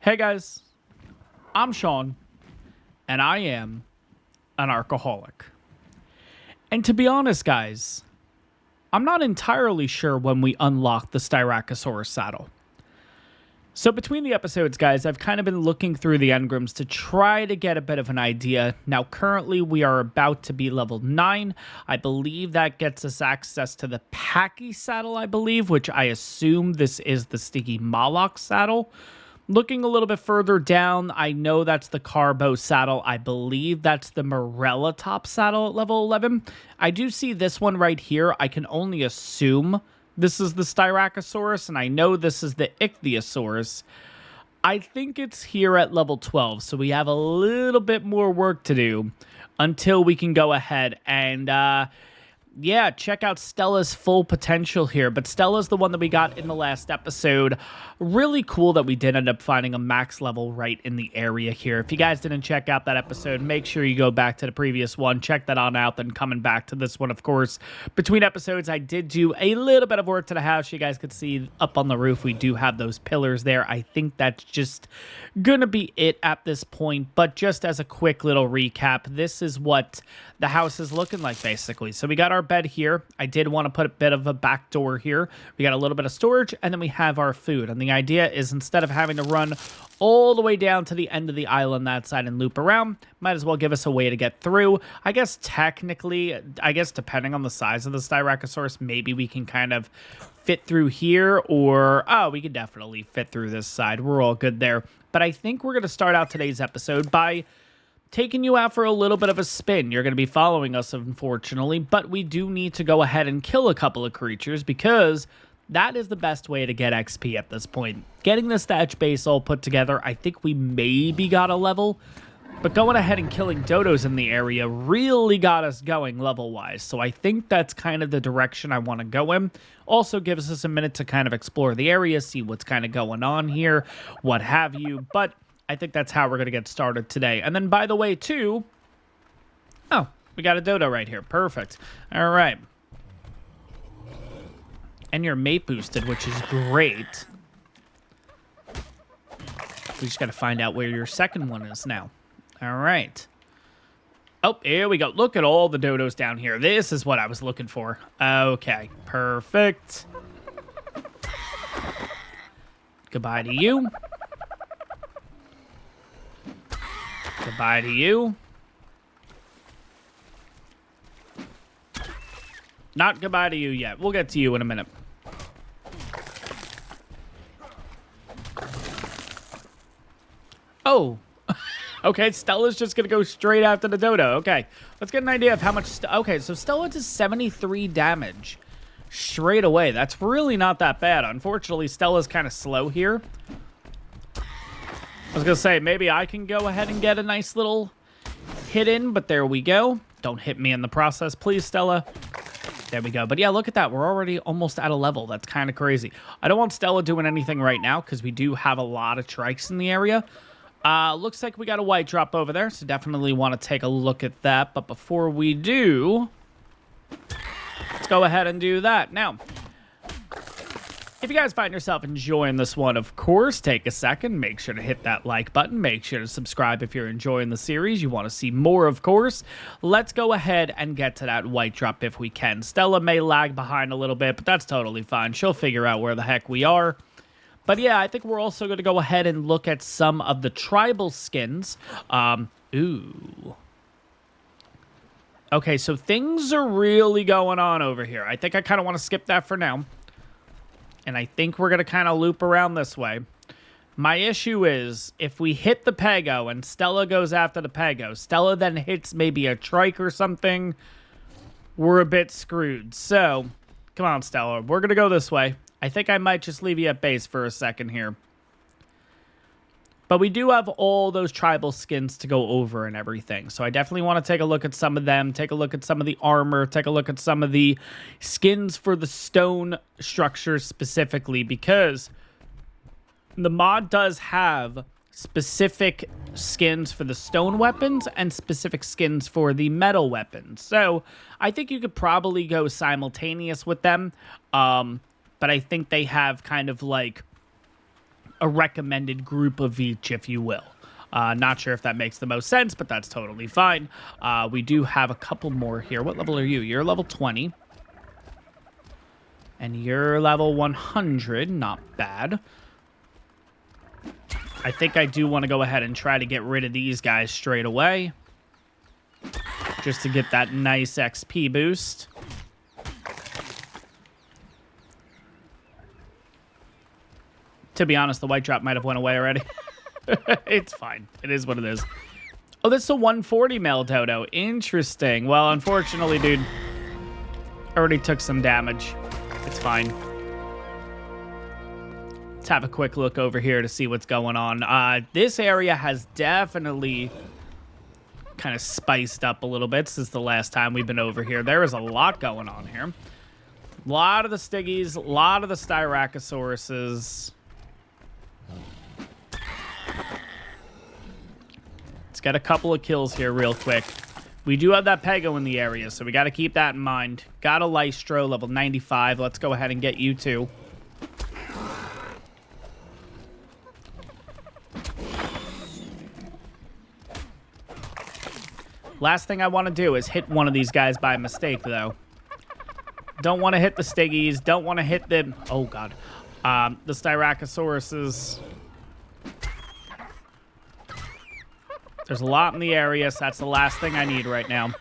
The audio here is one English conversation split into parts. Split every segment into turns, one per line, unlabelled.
Hey guys, I'm Sean, and I am an ARKaholic. And to be honest, guys, I'm not entirely sure when we unlock the Tyrannosaurus saddle. So between the episodes, guys, I've kind of been looking through the engrams to try to get a bit of an idea. Now, currently, we are about to be level 9. I believe that gets us access to the Packy saddle, I believe, which I assume this is the Sticky Moloch saddle. Looking a little bit further down, I know that's the Carbo saddle. I believe that's the Morella top saddle at level 11. I do see this one right here. I can only assume this is the Styracosaurus, and I know this is the Ichthyosaurus. I think it's here at level 12, so we have a little bit more work to do until we can go ahead and, yeah, check out Stella's full potential here. But Stella's the one that we got in the last episode. Really cool that we did end up finding a max level right in the area here. If you guys didn't check out that episode, make sure you go back to the previous one. Check that on out, then coming back to this one, of course. Between episodes, I did do a little bit of work to the house. You guys could see up on the roof, we do have those pillars there. I think that's just gonna be it at this point. But just as a quick little recap, this is what the house is looking like, basically. So we got our bed here. I did want to put a bit of a back door here. We got a little bit of storage, and then we have our food. And the idea is, instead of having to run all the way down to the end of the island that side and loop around, might as well give us a way to get through. I guess technically, depending on the size of the Styracosaurus, maybe we can kind of fit through here, or, oh, we can definitely fit through this side. We're all good there. But I think we're going to start out today's episode by taking you out for a little bit of a spin. You're going to be following us, unfortunately, but we do need to go ahead and kill a couple of creatures because that is the best way to get XP at this point. Getting the thatch base all put together, I think we maybe got a level, but going ahead and killing dodos in the area really got us going level-wise. So I think that's kind of the direction I want to go in. Also gives us a minute to kind of explore the area, see what's kind of going on here, what have you, but I think that's how we're going to get started today. And then, by the way, too, oh, we got a dodo right here. Perfect. All right. And you're mate boosted, which is great. We just got to find out where your second one is now. All right. Oh, here we go. Look at all the dodos down here. This is what I was looking for. Okay, perfect. Goodbye to you. Goodbye to you. Not goodbye to you yet. We'll get to you in a minute. Oh. Okay, Stella's just going to go straight after the dodo. Okay, let's get an idea of how much... Okay, so Stella does 73 damage straight away. That's really not that bad. Unfortunately, Stella's kind of slow here. I was going to say, maybe I can go ahead and get a nice little hit in, but there we go. Don't hit me in the process, please, Stella. There we go. But yeah, look at that. We're already almost at a level. That's kind of crazy. I don't want Stella doing anything right now because we do have a lot of trikes in the area. Looks like we got a white drop over there, so definitely want to take a look at that. But before we do, let's go ahead and do that. Now, if you guys find yourself enjoying this one, of course, take a second. Make sure to hit that like button. Make sure to subscribe if you're enjoying the series. You want to see more, of course. Let's go ahead and get to that white drop if we can. Stella may lag behind a little bit, but that's totally fine. She'll figure out where the heck we are. But yeah, I think we're also going to go ahead and look at some of the tribal skins. Ooh. Okay, so things are really going on over here. I think I kind of want to skip that for now. And I think we're going to kind of loop around this way. My issue is, if we hit the Pego and Stella goes after the Pego, Stella then hits maybe a trike or something, we're a bit screwed. So, come on, Stella. We're going to go this way. I think I might just leave you at base for a second here. But we do have all those tribal skins to go over and everything. So I definitely want to take a look at some of them, take a look at some of the armor, take a look at some of the skins for the stone structures specifically, because the mod does have specific skins for the stone weapons and specific skins for the metal weapons. So I think you could probably go simultaneous with them. But I think they have kind of like a recommended group of each, if you will. Not sure if that makes the most sense, but that's totally fine. We do have a couple more here. What level are you? You're level 20. And you're level 100. Not bad. I think I do want to go ahead and try to get rid of these guys straight away. Just to get that nice XP boost. To be honest, the white drop might have went away already. It's fine. It is what it is. Oh, that's a 140 male dodo. Interesting. Well, unfortunately, dude, already took some damage. It's fine. Let's have a quick look over here to see what's going on. This area has definitely kind of spiced up a little bit since the last time we've been over here. There is a lot going on here. A lot of the Stiggies, a lot of the Styracosauruses. Let's get a couple of kills here real quick. We do have that Pego in the area, so we got to keep that in mind. Got a Lystro, level 95. Let's go ahead and get you two. Last thing I want to do is hit one of these guys by mistake, though. Don't want to hit the Stiggies. Don't want to hit the... Oh, God. The Styracosauruses. There's a lot in the area, so that's the last thing I need right now.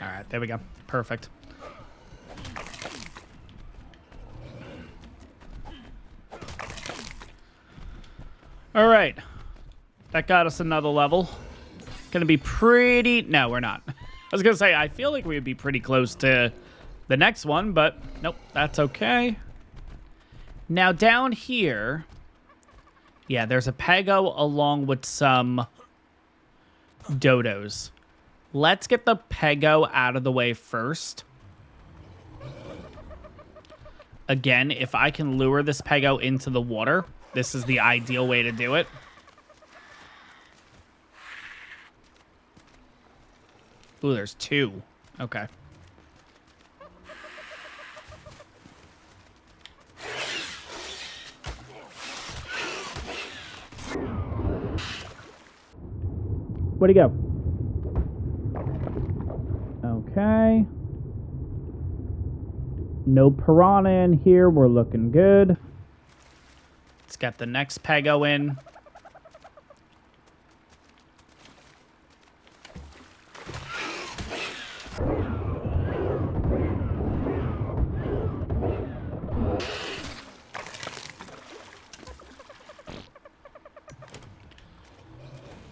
All right, there we go. Perfect. All right. That got us another level. Gonna be pretty... No, we're not. I was gonna say, I feel like we would be pretty close to the next one, but nope, that's okay. Now, down here... Yeah, there's a Pego along with some Dodos. Let's get the Pego out of the way first. Again, if I can lure this Pego into the water, this is the ideal way to do it. Ooh, there's two. Okay. Where'd he go? Okay. No piranha in here. We're looking good. Let's get the next Pego in.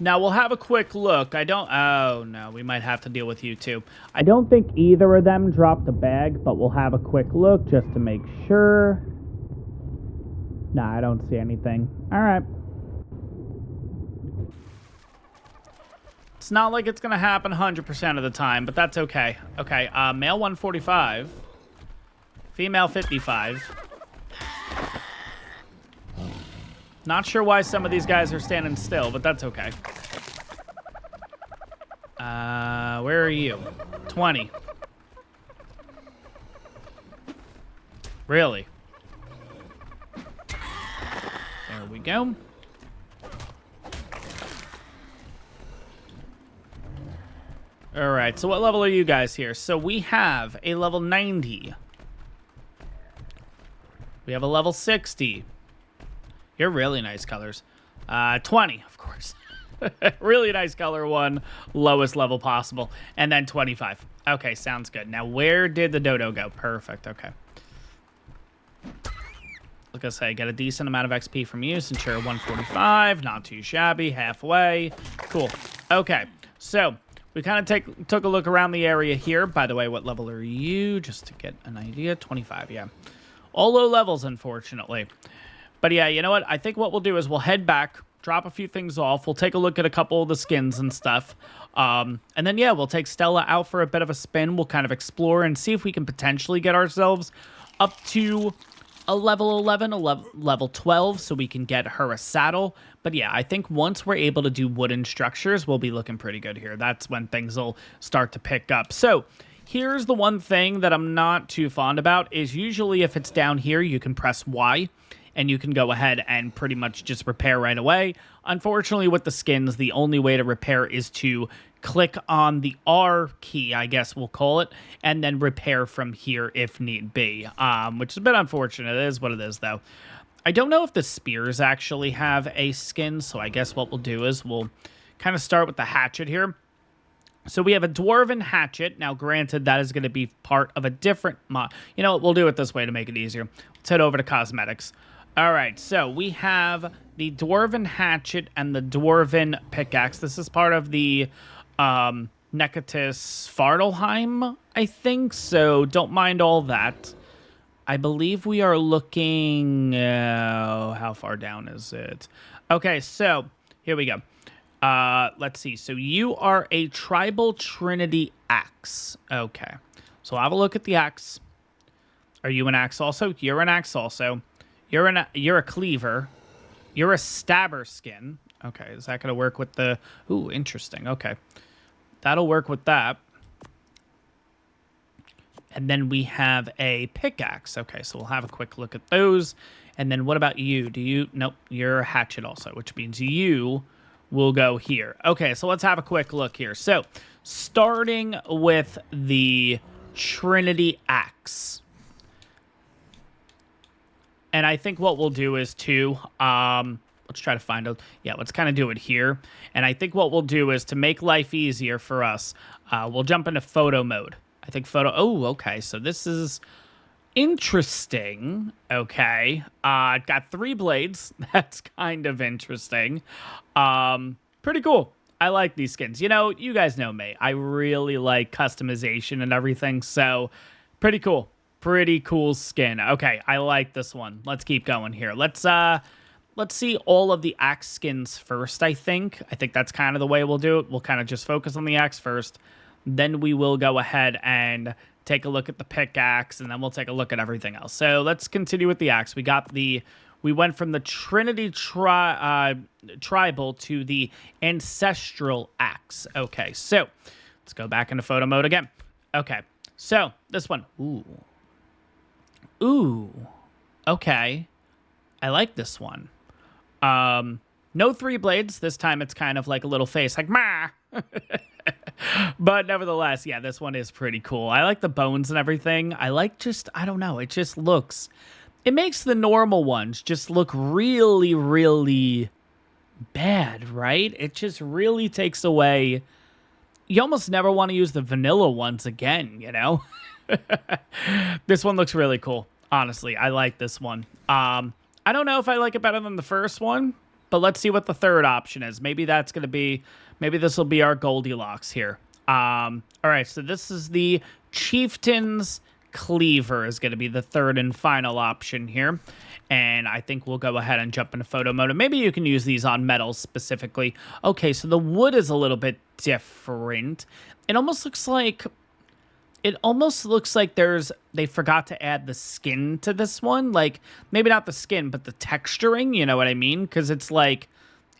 Now, we'll have a quick look. Oh, no. We might have to deal with you, too. I don't think either of them dropped the bag, but we'll have a quick look just to make sure. Nah, I don't see anything. All right. It's not like it's going to happen 100% of the time, but that's okay. Okay, male 145. Female 55. Not sure why some of these guys are standing still, but that's okay. Where are you? 20. Really? There we go. All right, so what level are you guys here? So we have a level 90. We have a level 60. You're really nice colors. 20, of course. Really nice color one. Lowest level possible. And then 25. Okay, sounds good. Now, where did the dodo go? Perfect, okay. Like I say, get a decent amount of XP from you since you're 145. Not too shabby. Halfway. Cool. Okay, so we kind of took a look around the area here. By the way, what level are you? Just to get an idea. 25, yeah. All low levels, unfortunately. But yeah, you know what? I think what we'll do is we'll head back, drop a few things off. We'll take a look at a couple of the skins and stuff. And then, yeah, we'll take Stella out for a bit of a spin. We'll kind of explore and see if we can potentially get ourselves up to a level 11, a level 12, so we can get her a saddle. But yeah, I think once we're able to do wooden structures, we'll be looking pretty good here. That's when things will start to pick up. So Here's the one thing that I'm not too fond about is usually if it's down here, you can press Y and you can go ahead and pretty much just repair right away. Unfortunately, with the skins, the only way to repair is to click on the R key, I guess we'll call it, and then repair from here if need be, which is a bit unfortunate. It is what it is, though. I don't know if the spears actually have a skin, so I guess what we'll do is we'll kind of start with the hatchet here. So we have a dwarven hatchet. Now, granted, that is going to be part of a different mod. You know what? We'll do it this way to make it easier. Let's head over to cosmetics. All right, so we have the dwarven hatchet and the dwarven pickaxe. This is part of the Necatus Fardelheim, I think. So don't mind all that. I believe we are looking... how far down is it? Okay, so here we go. Let's see. So you are a tribal trinity axe. Okay. So I'll have a look at the axe. Are you an axe also? You're an axe also. You're a cleaver. You're a stabber skin. Okay. Is that going to work with the... Ooh, interesting. Okay. That'll work with that. And then we have a pickaxe. Okay. So we'll have a quick look at those. And then what about you? Do you... Nope. You're a hatchet also, which means you... We'll go here. Okay, so let's have a quick look here. So, starting with the Trinity Axe. And I think what we'll do is to, let's try to find out. Yeah, let's kind of do it here. And I think what we'll do is to make life easier for us, we'll jump into photo mode. I think photo, oh, okay, so this is interesting. Okay, got 3 blades. That's kind of interesting. Pretty cool. I like these skins. You know, you guys know me. I really like customization and everything. So pretty cool. Pretty cool skin. Okay, I like this one. Let's keep going here. Let's see all of the axe skins first, I think. I think that's kind of the way we'll do it. We'll kind of just focus on the axe first. Then we will go ahead and take a look at the pickaxe, and then we'll take a look at everything else. So let's continue with the axe. We went from the Trinity Tribal to the Ancestral Axe. Okay, so let's go back into photo mode again. Okay, so this one. Ooh. Okay. I like this one. No 3 blades. This time it's kind of like a little face, like, "Mah!" But nevertheless, yeah, this one is pretty cool. I like the bones and everything. I like just, I don't know, it just looks... It makes the normal ones just look really, really bad, right? It just really takes away... You almost never want to use the vanilla ones again, you know? This one looks really cool, honestly. I like this one. I don't know if I like it better than the first one, but let's see what the third option is. Maybe that's going to be... Maybe this will be our Goldilocks here. All right, so this is the Chieftain's Cleaver is going to be the third and final option here. And I think we'll go ahead and jump into photo mode. And maybe you can use these on metals specifically. Okay, so the wood is a little bit different. It almost looks like... they forgot to add the skin to this one. Like, maybe not the skin, but the texturing, you know what I mean? Because it's like...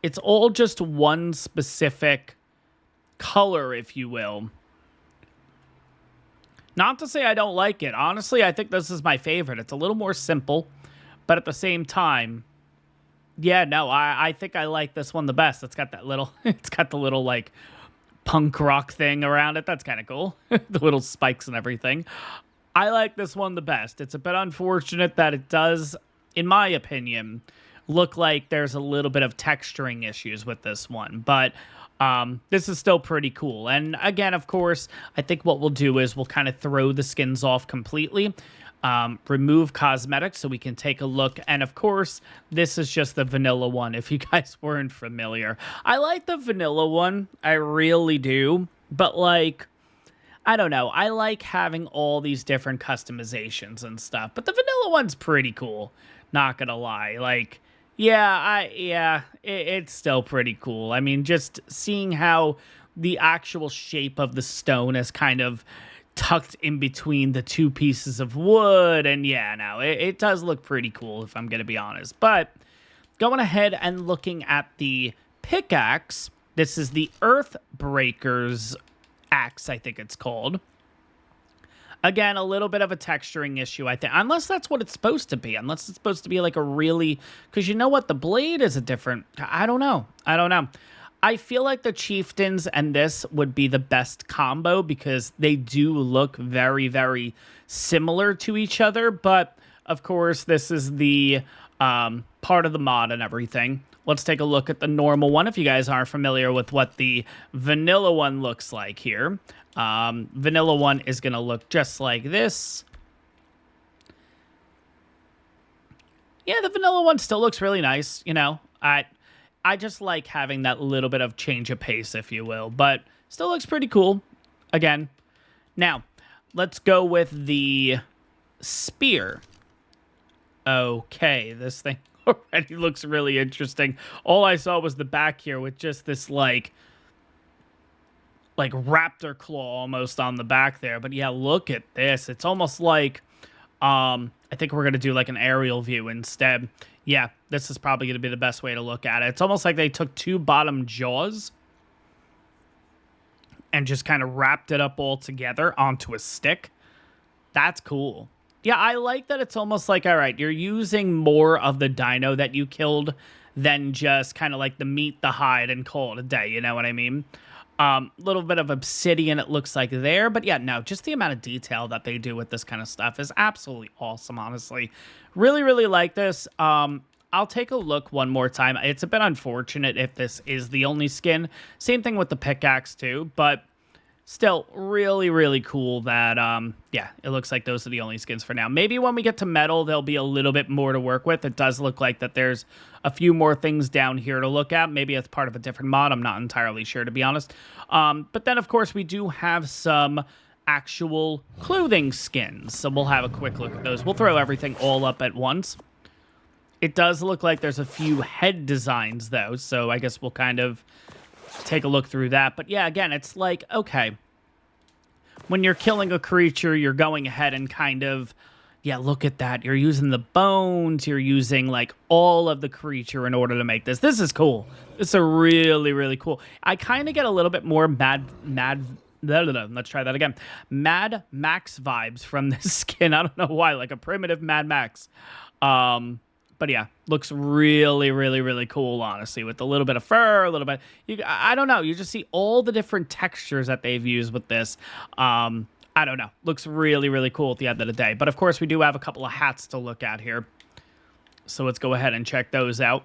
It's all just one specific color, if you will. Not to say I don't like it. Honestly, I think this is my favorite. It's a little more simple, but at the same time, yeah, no, I think I like this one the best. It's got that little, it's got the little, like, punk rock thing around it. That's kind of cool. The little spikes and everything. I like this one the best. It's a bit unfortunate that it does, in my opinion... look like there's a little bit of texturing issues with this one, but this is still pretty cool. And again, of course, I think what we'll do is we'll kind of throw the skins off completely, remove cosmetics so we can take a look. And of course, this is just the vanilla one, if you guys weren't familiar. I like the vanilla one, I really do, but like, I don't know, I like having all these different customizations and stuff, but the vanilla one's pretty cool, not gonna lie. Like, it's still pretty cool. I mean, just seeing how the actual shape of the stone is kind of tucked in between the 2 pieces of wood. And yeah, no, it does look pretty cool, if I'm going to be honest. But going ahead and looking at the pickaxe, this is the Earthbreaker's axe, I think it's called. Again, a little bit of a texturing issue, I think. Unless that's what it's supposed to be. Unless it's supposed to be like a really... Because you know what? The blade is a different... I don't know. I feel like the Chieftains and this would be the best combo because they do look very, very similar to each other. But, of course, this is the part of the mod and everything. Let's take a look at the normal one if you guys aren't familiar with what the vanilla one looks like here. Vanilla one is going to look just like this. Yeah, the vanilla one still looks really nice, you know. I just like having that little bit of change of pace, if you will, but still looks pretty cool. Again, now let's go with the spear. Okay, this thing already looks really interesting. All I saw was the back here with just this like raptor claw almost on the back there. But yeah, look at this. It's almost like, I think we're going to do like an aerial view instead. Yeah, this is probably going to be the best way to look at it. It's almost like they took two bottom jaws and just kind of wrapped it up all together onto a stick. That's cool. Yeah, I like that it's almost like, all right, you're using more of the dino that you killed than just kind of like the meat, the hide, and call it a day. You know what I mean? Little bit of obsidian it looks like there. But yeah, no, just the amount of detail that they do with this kind of stuff is absolutely awesome, honestly. Really, really like this. I'll take a look one more time. It's a bit unfortunate if this is the only skin. Same thing with the pickaxe too, but still really, really cool that, yeah, it looks like those are the only skins for now. Maybe when we get to metal, there'll be a little bit more to work with. It does look like that there's a few more things down here to look at. Maybe it's part of a different mod. I'm not entirely sure, to be honest. But then, of course, we do have some actual clothing skins. So we'll have a quick look at those. We'll throw everything all up at once. It does look like there's a few head designs, though. So I guess we'll kind of take a look through that. But yeah, again, it's like, okay, when you're killing a creature, you're going ahead and kind of, yeah, look at that. You're using the bones. You're using like all of the creature in order to make this. This is cool. It's a really, really cool. I kind of get a little bit more let's try that again. Mad Max vibes from this skin. I don't know why, like a primitive Mad Max. But yeah, looks really, really, really cool, honestly, with a little bit of fur, a little bit. I don't know. You just see all the different textures that they've used with this. I don't know. Looks really, really cool at the end of the day. But of course, we do have a couple of hats to look at here. So let's go ahead and check those out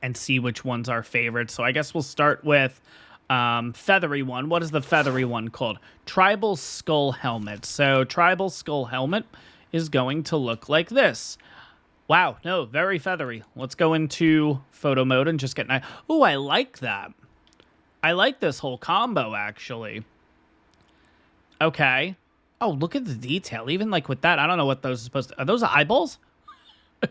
and see which one's our favorite. So I guess we'll start with feathery one. What is the feathery one called? Tribal Skull Helmet. So Tribal Skull Helmet is going to look like this. Wow, no, very feathery. Let's go into photo mode and just get nice. Ooh, I like that. I like this whole combo, actually. Okay. Oh, look at the detail. Even like with that, I don't know what those are supposed to... Are those eyeballs? I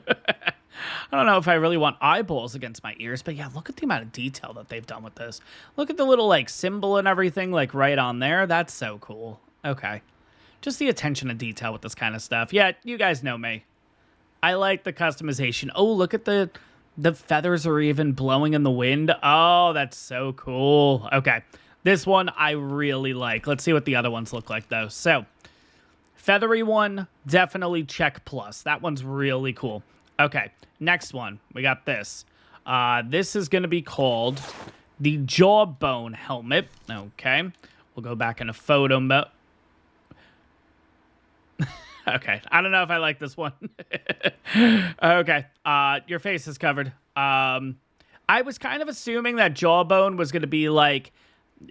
don't know if I really want eyeballs against my ears, but yeah, look at the amount of detail that they've done with this. Look at the little like symbol and everything like right on there. That's so cool. Okay. Just the attention to detail with this kind of stuff. Yeah, you guys know me. I like the customization. Oh, look at the feathers are even blowing in the wind. Oh, that's so cool. Okay. This one I really like. Let's see what the other ones look like, though. So, feathery one, definitely check plus. That one's really cool. Okay. Next one. We got this. This is going to be called the Jawbone Helmet. Okay. We'll go back into photo mode. Okay, I don't know if I like this one. Okay, your face is covered. I was kind of assuming that jawbone was going to be like,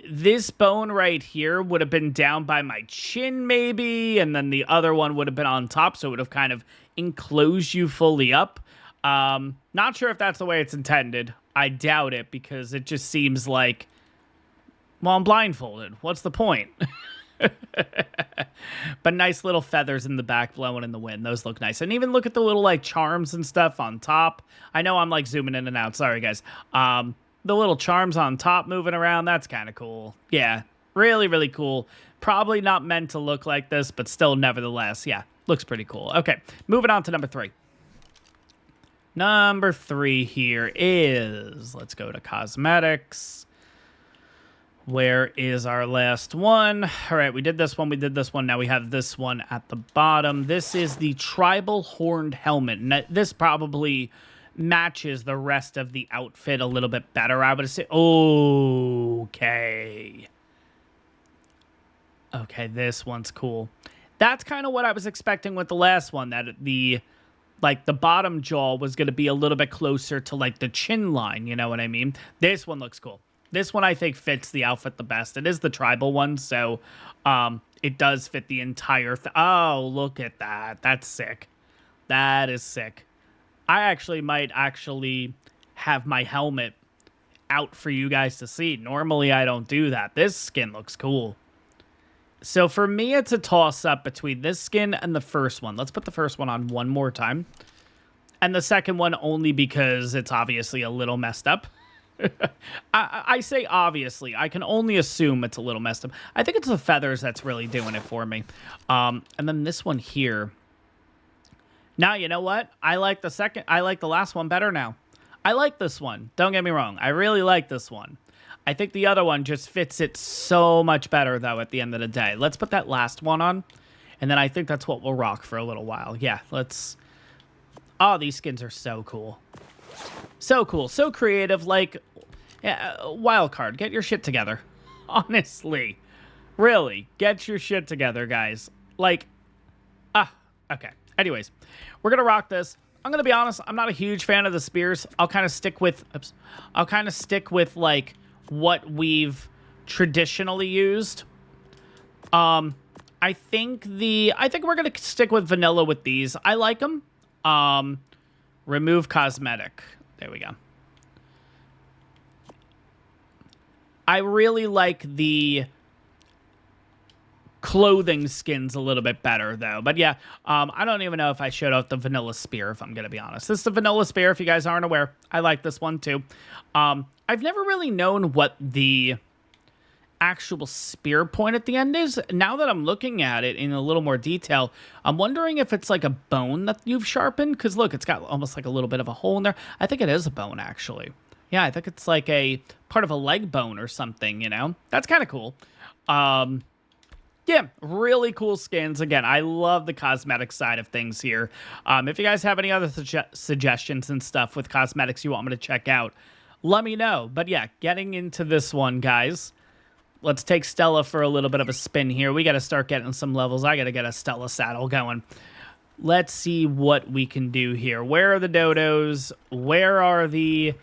this bone right here would have been down by my chin maybe, and then the other one would have been on top, so it would have kind of enclosed you fully up. Not sure if that's the way it's intended. I doubt it, because it just seems like, well, I'm blindfolded. What's the point? But nice little feathers in the back blowing in the wind. Those look nice. And even look at the little like charms and stuff on top. I know I'm like zooming in and out. Sorry, guys. The little charms on top moving around. That's kind of cool. Yeah, really, really cool. Probably not meant to look like this, but still nevertheless. Yeah, looks pretty cool. Okay, moving on to number 3. Number 3 here is, let's go to cosmetics. Where is our last one? All right, we did this one. We did this one. Now we have this one at the bottom. This is the tribal horned helmet. And this probably matches the rest of the outfit a little bit better, I would say. Okay. Okay, this one's cool. That's kind of what I was expecting with the last one, that the bottom jaw was going to be a little bit closer to like the chin line, you know what I mean? This one looks cool. This one I think fits the outfit the best. It is the tribal one, so it does fit the entire oh, look at that. That's sick. That is sick. I actually might have my helmet out for you guys to see. Normally I don't do that. This skin looks cool. So for me, it's a toss-up between this skin and the first one. Let's put the first one on one more time. And the second one only because it's obviously a little messed up. I say obviously. I can only assume it's a little messed up. I think it's the feathers that's really doing it for me. And then this one here. Now, you know what? I like the last one better now. I like this one. Don't get me wrong. I really like this one. I think the other one just fits it so much better, though, at the end of the day. Let's put that last one on. And then I think that's what we'll rock for a little while. Yeah, let's... Oh, these skins are so cool. So cool. So creative. Like, wild card. Get your shit together. Honestly. Really. Get your shit together, guys. Like, okay. Anyways, we're going to rock this. I'm going to be honest. I'm not a huge fan of the spears. I'll kind of stick with, like, what we've traditionally used. I think we're going to stick with vanilla with these. I like them. Remove cosmetic. There we go. I really like the clothing skins a little bit better, though. But yeah, I don't even know if I showed off the vanilla spear, if I'm going to be honest. This is the vanilla spear, if you guys aren't aware. I like this one, too. I've never really known what the actual spear point at the end is. Now that I'm looking at it in a little more detail, I'm wondering if it's like a bone that you've sharpened, because look, it's got almost like a little bit of a hole in there. I think it is a bone, actually. Yeah, I think it's like a part of a leg bone or something, you know? That's kind of cool. Yeah, really cool skins. Again, I love the cosmetic side of things here. If you guys have any other suggestions and stuff with cosmetics you want me to check out, let me know. But yeah, getting into this one, guys. Let's take Stella for a little bit of a spin here. We got to start getting some levels. I got to get a Stella saddle going. Let's see what we can do here. Where are the dodos? Where are the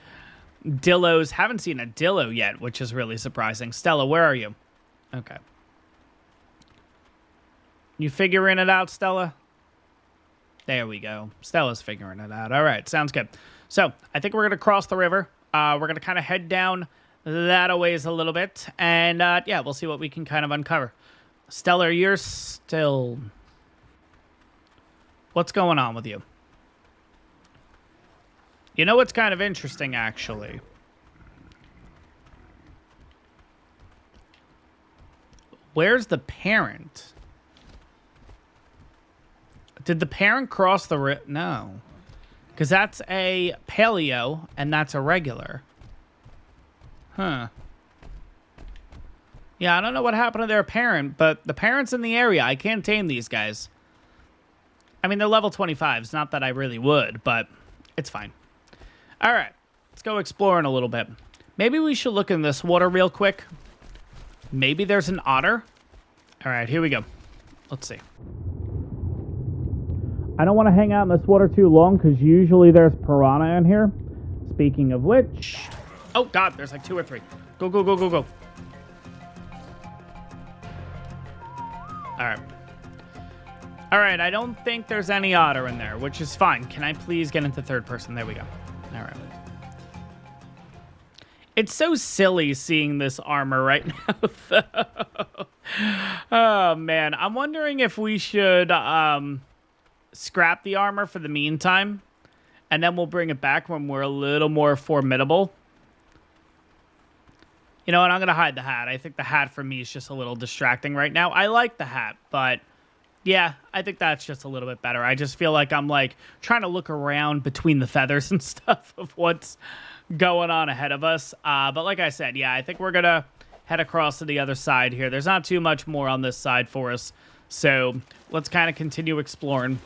dillos? Haven't seen a dillo yet, which is really surprising. Stella, where are you? Okay. You figuring it out, Stella? There we go. Stella's figuring it out. All right, sounds good. So I think we're going to cross the river. We're going to kind of head down that a ways a little bit. And, yeah, we'll see what we can kind of uncover. Stella, you're still... What's going on with you? You know what's kind of interesting, actually? Where's the parent? Did the parent cross the river? No. Because that's a paleo, and that's a regular. Huh. Yeah, I don't know what happened to their parent, but the parent's in the area. I can't tame these guys. I mean, they're level 25s. Not that I really would, but it's fine. All right. Let's go exploring a little bit. Maybe we should look in this water real quick. Maybe there's an otter. All right, here we go. Let's see. I don't want to hang out in this water too long because usually there's piranha in here. Speaking of which... Oh, God, there's like 2 or 3. Go, go, go, go, go. All right. All right, I don't think there's any otter in there, which is fine. Can I please get into third person? There we go. All right. It's so silly seeing this armor right now, though. Oh, man. I'm wondering if we should scrap the armor for the meantime, and then we'll bring it back when we're a little more formidable. You know what? I'm going to hide the hat. I think the hat for me is just a little distracting right now. I like the hat, but yeah, I think that's just a little bit better. I just feel like I'm like trying to look around between the feathers and stuff of what's going on ahead of us. But like I said, yeah, I think we're going to head across to the other side here. There's not too much more on this side for us, so let's kind of continue exploring.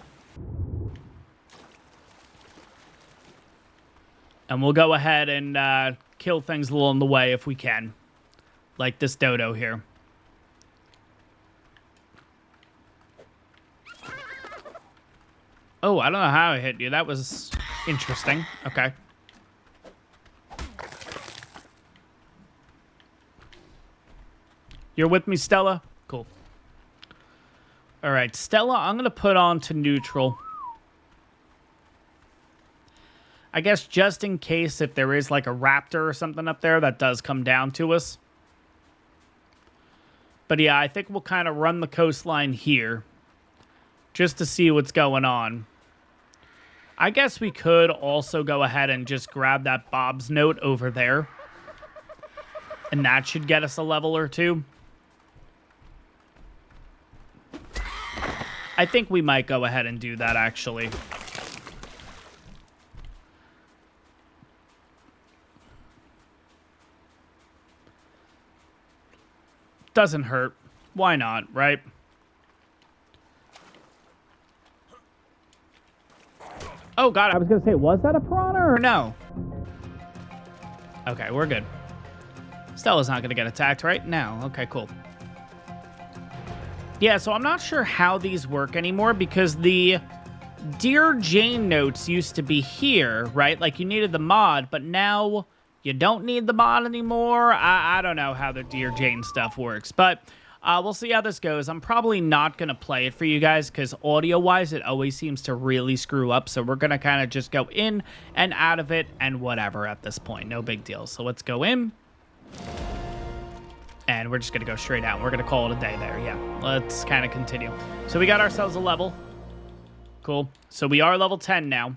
And we'll go ahead and kill things along the way if we can. Like this dodo here. Oh, I don't know how I hit you. That was interesting. Okay. You're with me, Stella? Cool. All right, Stella, I'm going to put on to neutral. I guess just in case if there is like a raptor or something up there that does come down to us. But yeah, I think we'll kind of run the coastline here just to see what's going on. I guess we could also go ahead and just grab that Bob's note over there. And that should get us a level or two. I think we might go ahead and do that, actually. Doesn't hurt. Why not, right? Oh, God, I was going to say, was that a piranha or no? Okay, we're good. Stella's not going to get attacked right now. Okay, cool. Yeah, so I'm not sure how these work anymore because the Dear Jane notes used to be here, right? Like, you needed the mod, but now you don't need the mod anymore. I don't know how the Dear Jane stuff works, but we'll see how this goes. I'm probably not going to play it for you guys because audio-wise, it always seems to really screw up. So we're going to kind of just go in and out of it and whatever at this point. No big deal. So let's go in. And we're just going to go straight out. We're going to call it a day there. Yeah, let's kind of continue. So we got ourselves a level. Cool. So we are level 10 now.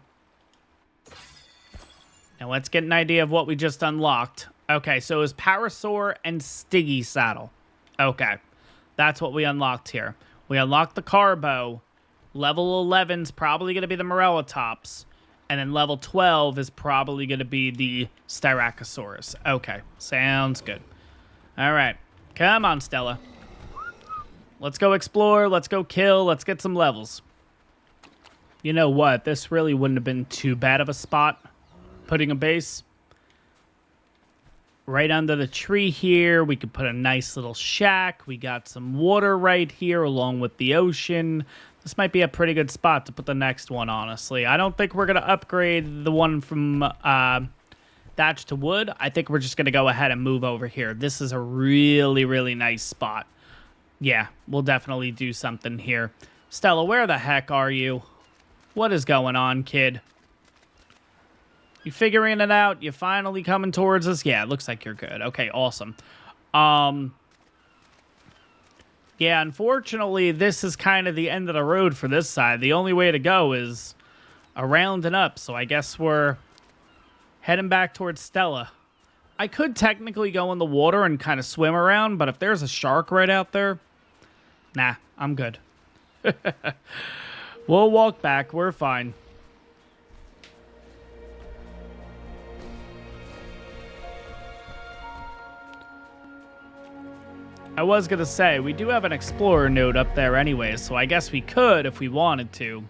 Now let's get an idea of what we just unlocked. Okay, so it was Parasaur and Stiggy Saddle. Okay, that's what we unlocked here. We unlocked the Carbo. Level 11 is probably going to be the Morellatops. And then level 12 is probably going to be the Styracosaurus. Okay, sounds good. All right, come on, Stella. Let's go explore. Let's go kill. Let's get some levels. You know what? This really wouldn't have been too bad of a spot. Putting a base right under the tree here. We could put a nice little shack. We got some water right here along with the ocean. This might be a pretty good spot to put the next one, honestly. I don't think we're going to upgrade the one from thatch to wood. I think we're just going to go ahead and move over here. This is a really, really nice spot. Yeah, we'll definitely do something here. Stella, where the heck are you? What is going on, kid? You figuring it out? You finally coming towards us? Yeah, it looks like you're good. Okay, awesome. Yeah, unfortunately, this is kind of the end of the road for this side. The only way to go is around and up, so I guess we're heading back towards Stella. I could technically go in the water and kind of swim around, but if there's a shark right out there, nah, I'm good. We'll walk back. We're fine. I was going to say, we do have an Explorer note up there anyway, so I guess we could, if we wanted to,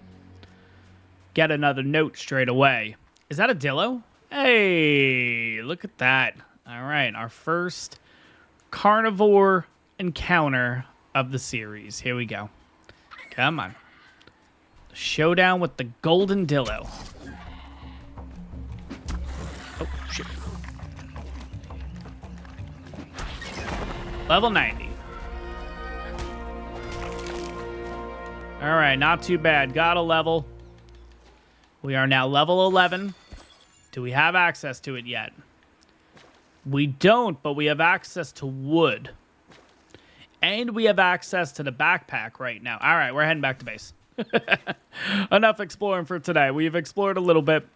get another note straight away. Is that a Dillo? Hey, look at that. All right, our first carnivore encounter of the series. Here we go. Come on. Showdown with the Golden Dillo. Oh, shit. Level 90. All right, not too bad. Got a level. We are now level 11. Do we have access to it yet? We don't, but we have access to wood. And we have access to the backpack right now. All right, we're heading back to base. Enough exploring for today. We've explored a little bit.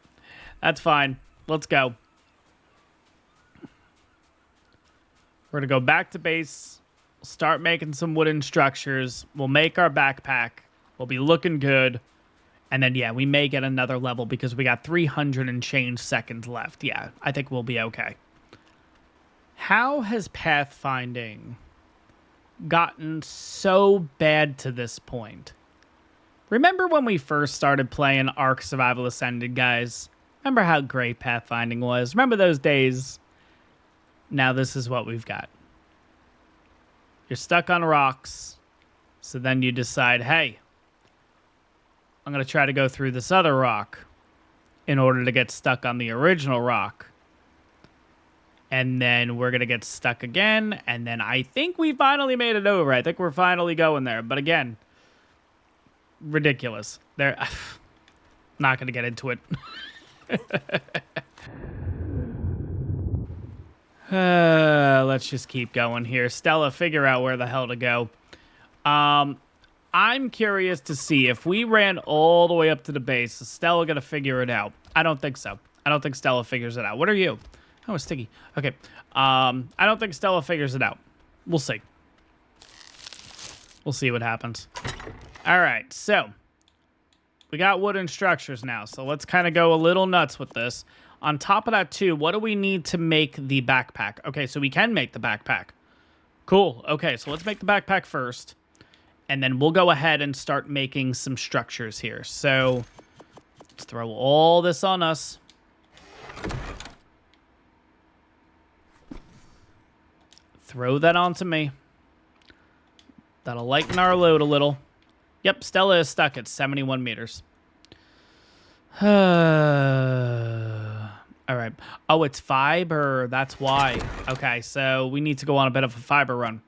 That's fine. Let's go. We're going to go back to base, start making some wooden structures. We'll make our backpack. We'll be looking good. And then, yeah, we may get another level because we got 300 and change seconds left. Yeah, I think we'll be okay. How has pathfinding gotten so bad to this point? Remember when we first started playing ARK Survival Ascended, guys? Remember how great pathfinding was? Remember those days? Now this is what we've got. You're stuck on rocks, so then you decide, hey, I'm going to try to go through this other rock in order to get stuck on the original rock. And then we're going to get stuck again, and then I think we finally made it over. I think we're finally going there. But again, ridiculous. They're not going to get into it. Let's just keep going here. Stella, figure out where the hell to go. I'm curious to see if we ran all the way up to the base, is Stella going to figure it out? I don't think so. I don't think Stella figures it out. What are you? Oh, it's sticky. Okay. I don't think Stella figures it out. We'll see. We'll see what happens. All right, so we got wooden structures now, so let's kind of go a little nuts with this. On top of that, too, what do we need to make the backpack? Okay, so we can make the backpack. Cool. Okay, so let's make the backpack first, and then we'll go ahead and start making some structures here. So let's throw all this on us. Throw that onto me. That'll lighten our load a little. Yep, Stella is stuck at 71 meters. All right. Oh, it's fiber. That's why. Okay, so we need to go on a bit of a fiber run.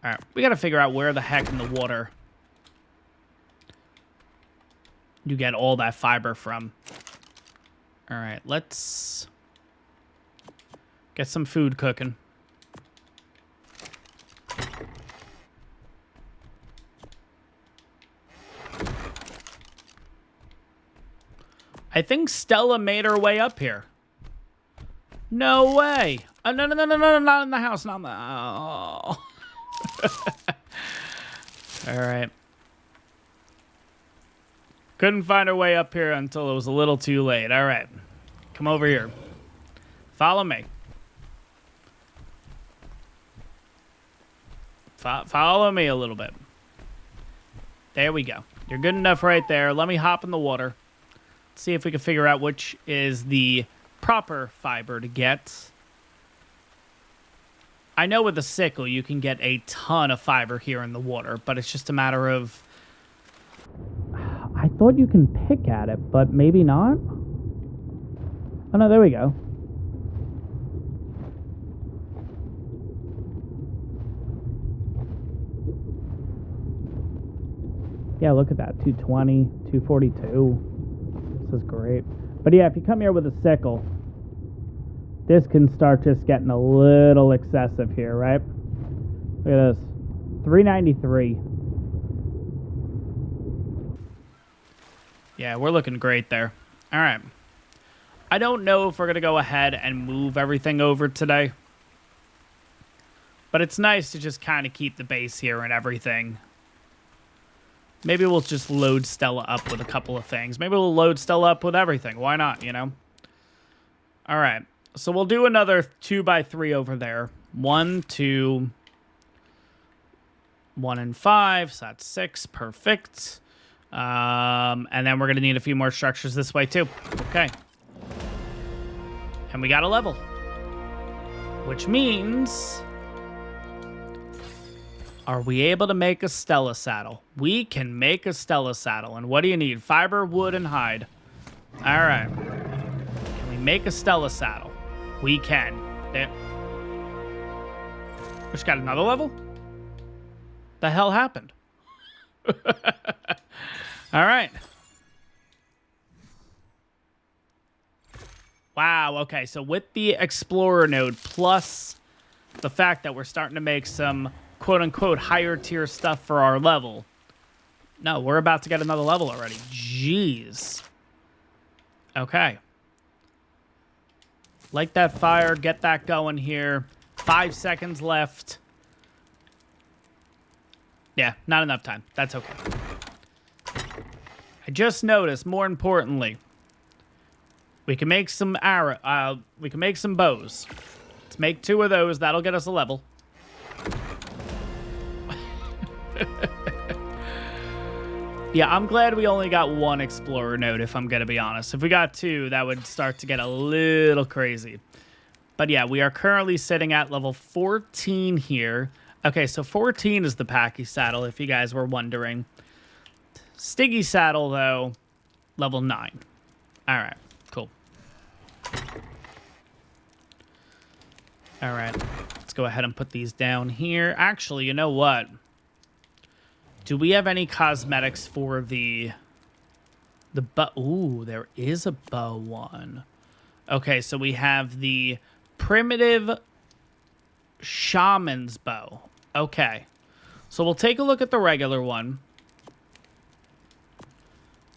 All right, we got to figure out where the heck in the water you get all that fiber from. All right, let's get some food cooking. I think Stella made her way up here. No way. Oh, no, not in the house. Not in the... Oh. All right. Couldn't find her way up here until it was a little too late. All right. Come over here. Follow me. Follow me a little bit. There we go. You're good enough right there. Let me hop in the water. See if we can figure out which is the proper fiber to get. I know with a sickle you can get a ton of fiber here in the water, but it's just a matter of... I thought you can pick at it, but maybe not? Oh no, there we go. Yeah, look at that. 220, 242. This is great. But yeah, if you come here with a sickle, this can start just getting a little excessive here, right? Look at this. 393. Yeah, we're looking great there. All right. I don't know if we're going to go ahead and move everything over today. But it's nice to just kind of keep the base here and everything. Maybe we'll just load Stella up with a couple of things. Maybe we'll load Stella up with everything. Why not, you know? All right. So we'll do another 2x3 over there. 1, 2, 1 and 5. So that's 6. Perfect. And then we're going to need a few more structures this way too. Okay. And we got a level. Which means... Are we able to make a Stella saddle? We can make a Stella saddle. And what do you need? Fiber, wood, and hide. All right. Can we make a Stella saddle? We can. There. We just got another level? The hell happened? All right. Wow. Okay. So with the Explorer node plus the fact that we're starting to make some quote-unquote higher tier stuff for our level. No, we're about to get another level already. Jeez. Okay. Light that fire. Get that going here. 5 seconds left. Yeah, not enough time. That's okay. I just noticed, more importantly, we can make some we can make some bows. Let's make 2 of those. That'll get us a level. Yeah, I'm glad we only got 1 explorer node, if I'm going to be honest. If we got 2, that would start to get a little crazy. But yeah, we are currently sitting at level 14 here. Okay, so 14 is the Packy saddle, if you guys were wondering. Stiggy saddle, though, level 9. All right, cool. All right, let's go ahead and put these down here. Actually, you know what? Do we have any cosmetics for the bow? Ooh, there is a bow one. Okay, so we have the primitive shaman's bow. Okay, so we'll take a look at the regular one.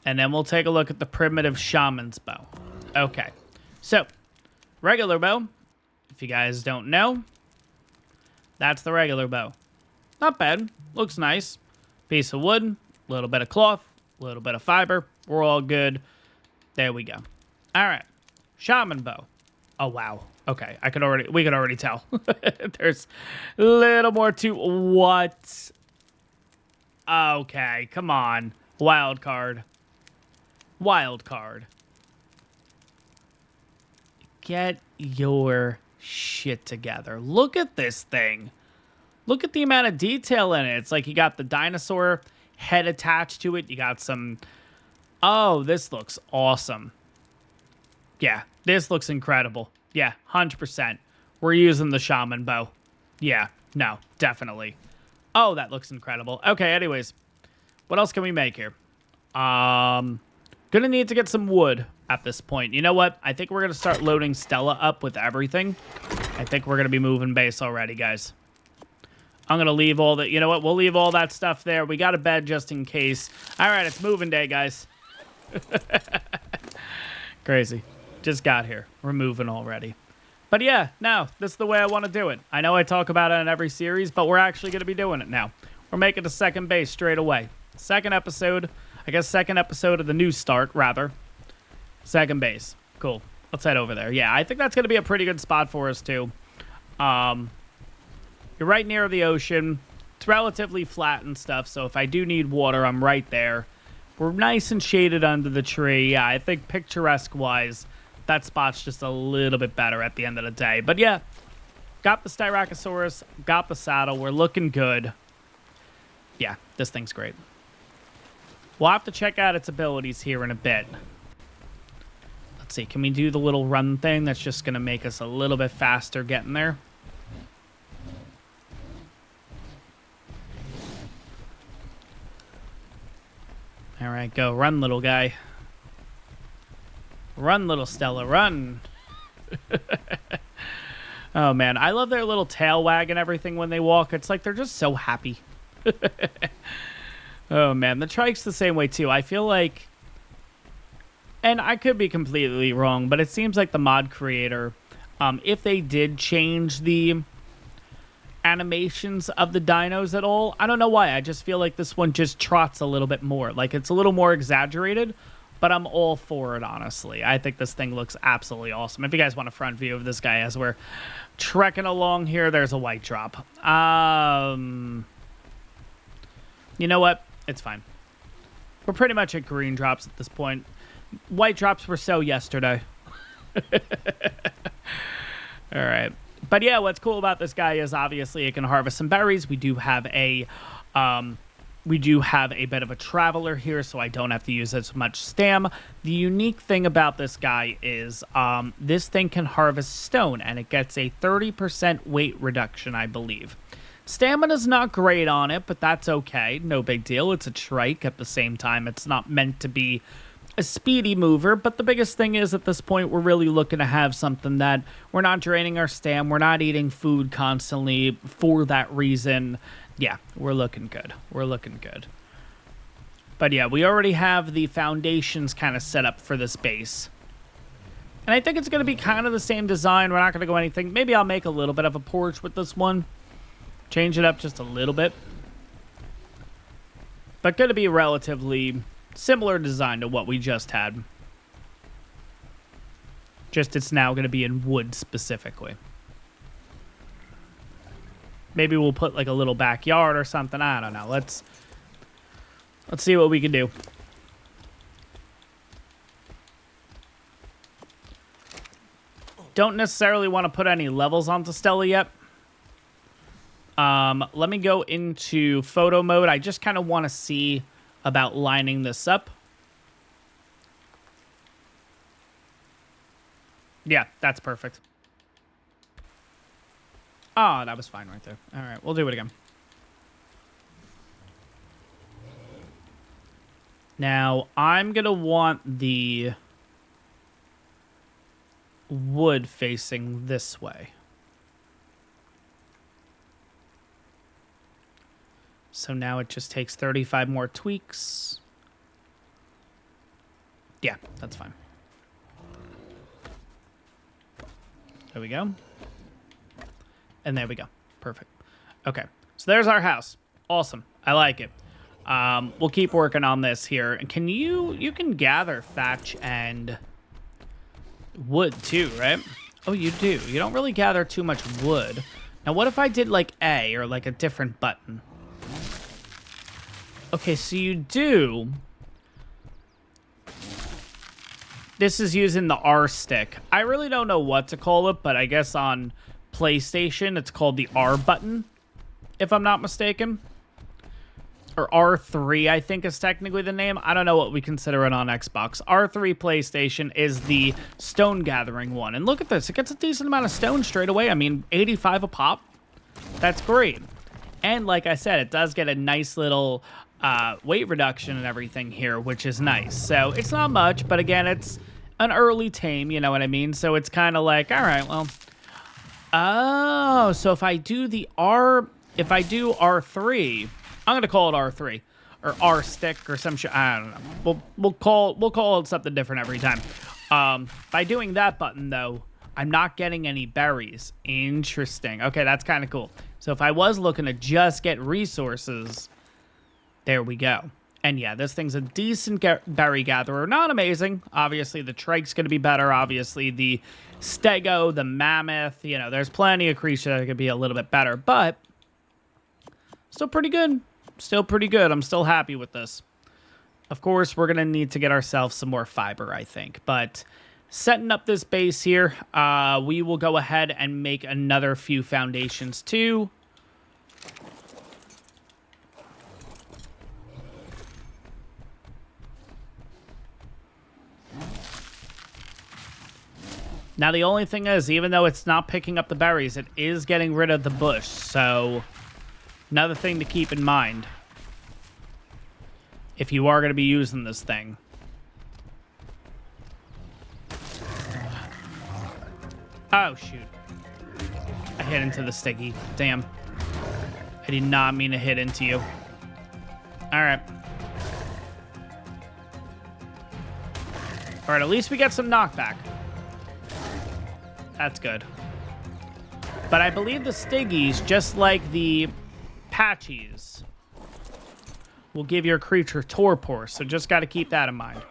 And then we'll take a look at the primitive shaman's bow. Okay, so regular bow, if you guys don't know, that's the regular bow. Not bad, looks nice. Piece of wood, a little bit of cloth, a little bit of fiber. We're all good. There we go. All right, shaman bow. Oh wow. Okay, we could already tell. There's a little more to what? Okay, come on. Wild card. Wild card. Get your shit together. Look at this thing. Look at the amount of detail in it. It's like you got the dinosaur head attached to it. You got some... Oh, this looks awesome. Yeah, this looks incredible. Yeah, 100%. We're using the shaman bow. Yeah, no, definitely. Oh, that looks incredible. Okay, anyways. What else can we make here? Gonna need to get some wood at this point. You know what? I think we're gonna start loading Stella up with everything. I think we're gonna be moving base already, guys. I'm going to leave all that. You know what? We'll leave all that stuff there. We got a bed just in case. All right, it's moving day, guys. Crazy. Just got here. We're moving already. But yeah, no, this is the way I want to do it. I know I talk about it in every series, but we're actually going to be doing it now. We're making a second base straight away. Second episode. I guess second episode of the new start, rather. Second base. Cool. Let's head over there. Yeah, I think that's going to be a pretty good spot for us, too. You're right near the ocean. It's relatively flat and stuff, so if I do need water, I'm right there. We're nice and shaded under the tree. Yeah, I think picturesque-wise, that spot's just a little bit better at the end of the day. But yeah, got the Tyrannosaurus, got the saddle. We're looking good. Yeah, this thing's great. We'll have to check out its abilities here in a bit. Let's see, can we do the little run thing that's just going to make us a little bit faster getting there? All right, go. Run, little guy. Run, little Stella. Run. Oh, man. I love their little tail wag and everything when they walk. It's like they're just so happy. Oh, man. The trike's the same way, too. I feel like... And I could be completely wrong, but it seems like the mod creator, if they did change the animations of the dinos at all, I don't know why. I just feel like this one just trots a little bit more. Like, it's a little more exaggerated, but I'm all for it, honestly. I think this thing looks absolutely awesome. If you guys want a front view of this guy as we're trekking along here, there's a white drop. You know what? It's fine. We're pretty much at green drops at this point. White drops were so yesterday. All right. But yeah, what's cool about this guy is obviously it can harvest some berries. We do have a bit of a traveler here, so I don't have to use as much stam. The unique thing about this guy is this thing can harvest stone, and it gets a 30% weight reduction, I believe. Stamina's not great on it, but that's okay. No big deal. It's a trike at the same time. It's not meant to be a speedy mover, but the biggest thing is at this point we're really looking to have something that we're not draining our stam, we're not eating food constantly for that reason. Yeah, we're looking good. We're looking good. But yeah, we already have the foundations kind of set up for this base. And I think it's going to be kind of the same design. We're not going to go anything. Maybe I'll make a little bit of a porch with this one. Change it up just a little bit. But going to be relatively similar design to what we just had. Just it's now going to be in wood specifically. Maybe we'll put like a little backyard or something. I don't know. Let's see what we can do. Don't necessarily want to put any levels onto Stella yet. Let me go into photo mode. I just kind of want to see about lining this up. Yeah, that's perfect. Oh, that was fine right there. All right, we'll do it again. Now, I'm going to want the wood facing this way. So now it just takes 35 more tweaks. Yeah, that's fine. There we go. And there we go. Perfect. Okay. So there's our house. Awesome. I like it. We'll keep working on this here. And can you can gather thatch and wood too, right? Oh, you do. You don't really gather too much wood. Now, what if I did like A or like a different button? Okay, so you do. This is using the R stick. I really don't know what to call it, but I guess on PlayStation, it's called the R button, if I'm not mistaken. Or R3, I think is technically the name. I don't know what we consider it on Xbox. R3 PlayStation is the stone gathering one. And look at this. It gets a decent amount of stone straight away. I mean, 85 a pop. That's great. And like I said, it does get a nice little weight reduction and everything here, which is nice. So it's not much, but again, it's an early tame, you know what I mean? So it's kind of like, all right, well... Oh, so if I do the R... If I do R3... I'm gonna call it R3 or R stick or some shit. I don't know. We'll call it something different every time. By doing that button though, I'm not getting any berries. Interesting. Okay, that's kind of cool. So if I was looking to just get resources, there we go. And yeah, this thing's a decent berry gatherer. Not amazing. Obviously, the trike's gonna be better. Obviously, the stego, the mammoth. You know, there's plenty of creatures that could be a little bit better, but still pretty good. Still pretty good. I'm still happy with this. Of course, we're going to need to get ourselves some more fiber, I think. But setting up this base here, we will go ahead and make another few foundations too. Now, the only thing is, even though it's not picking up the berries, it is getting rid of the bush. So... another thing to keep in mind if you are going to be using this thing. Oh, shoot. I hit into the sticky. Damn. I did not mean to hit into you. All right. All right, at least we get some knockback. That's good. But I believe the stiggies, just like the patchies, will give your creature torpor, so just got to keep that in mind.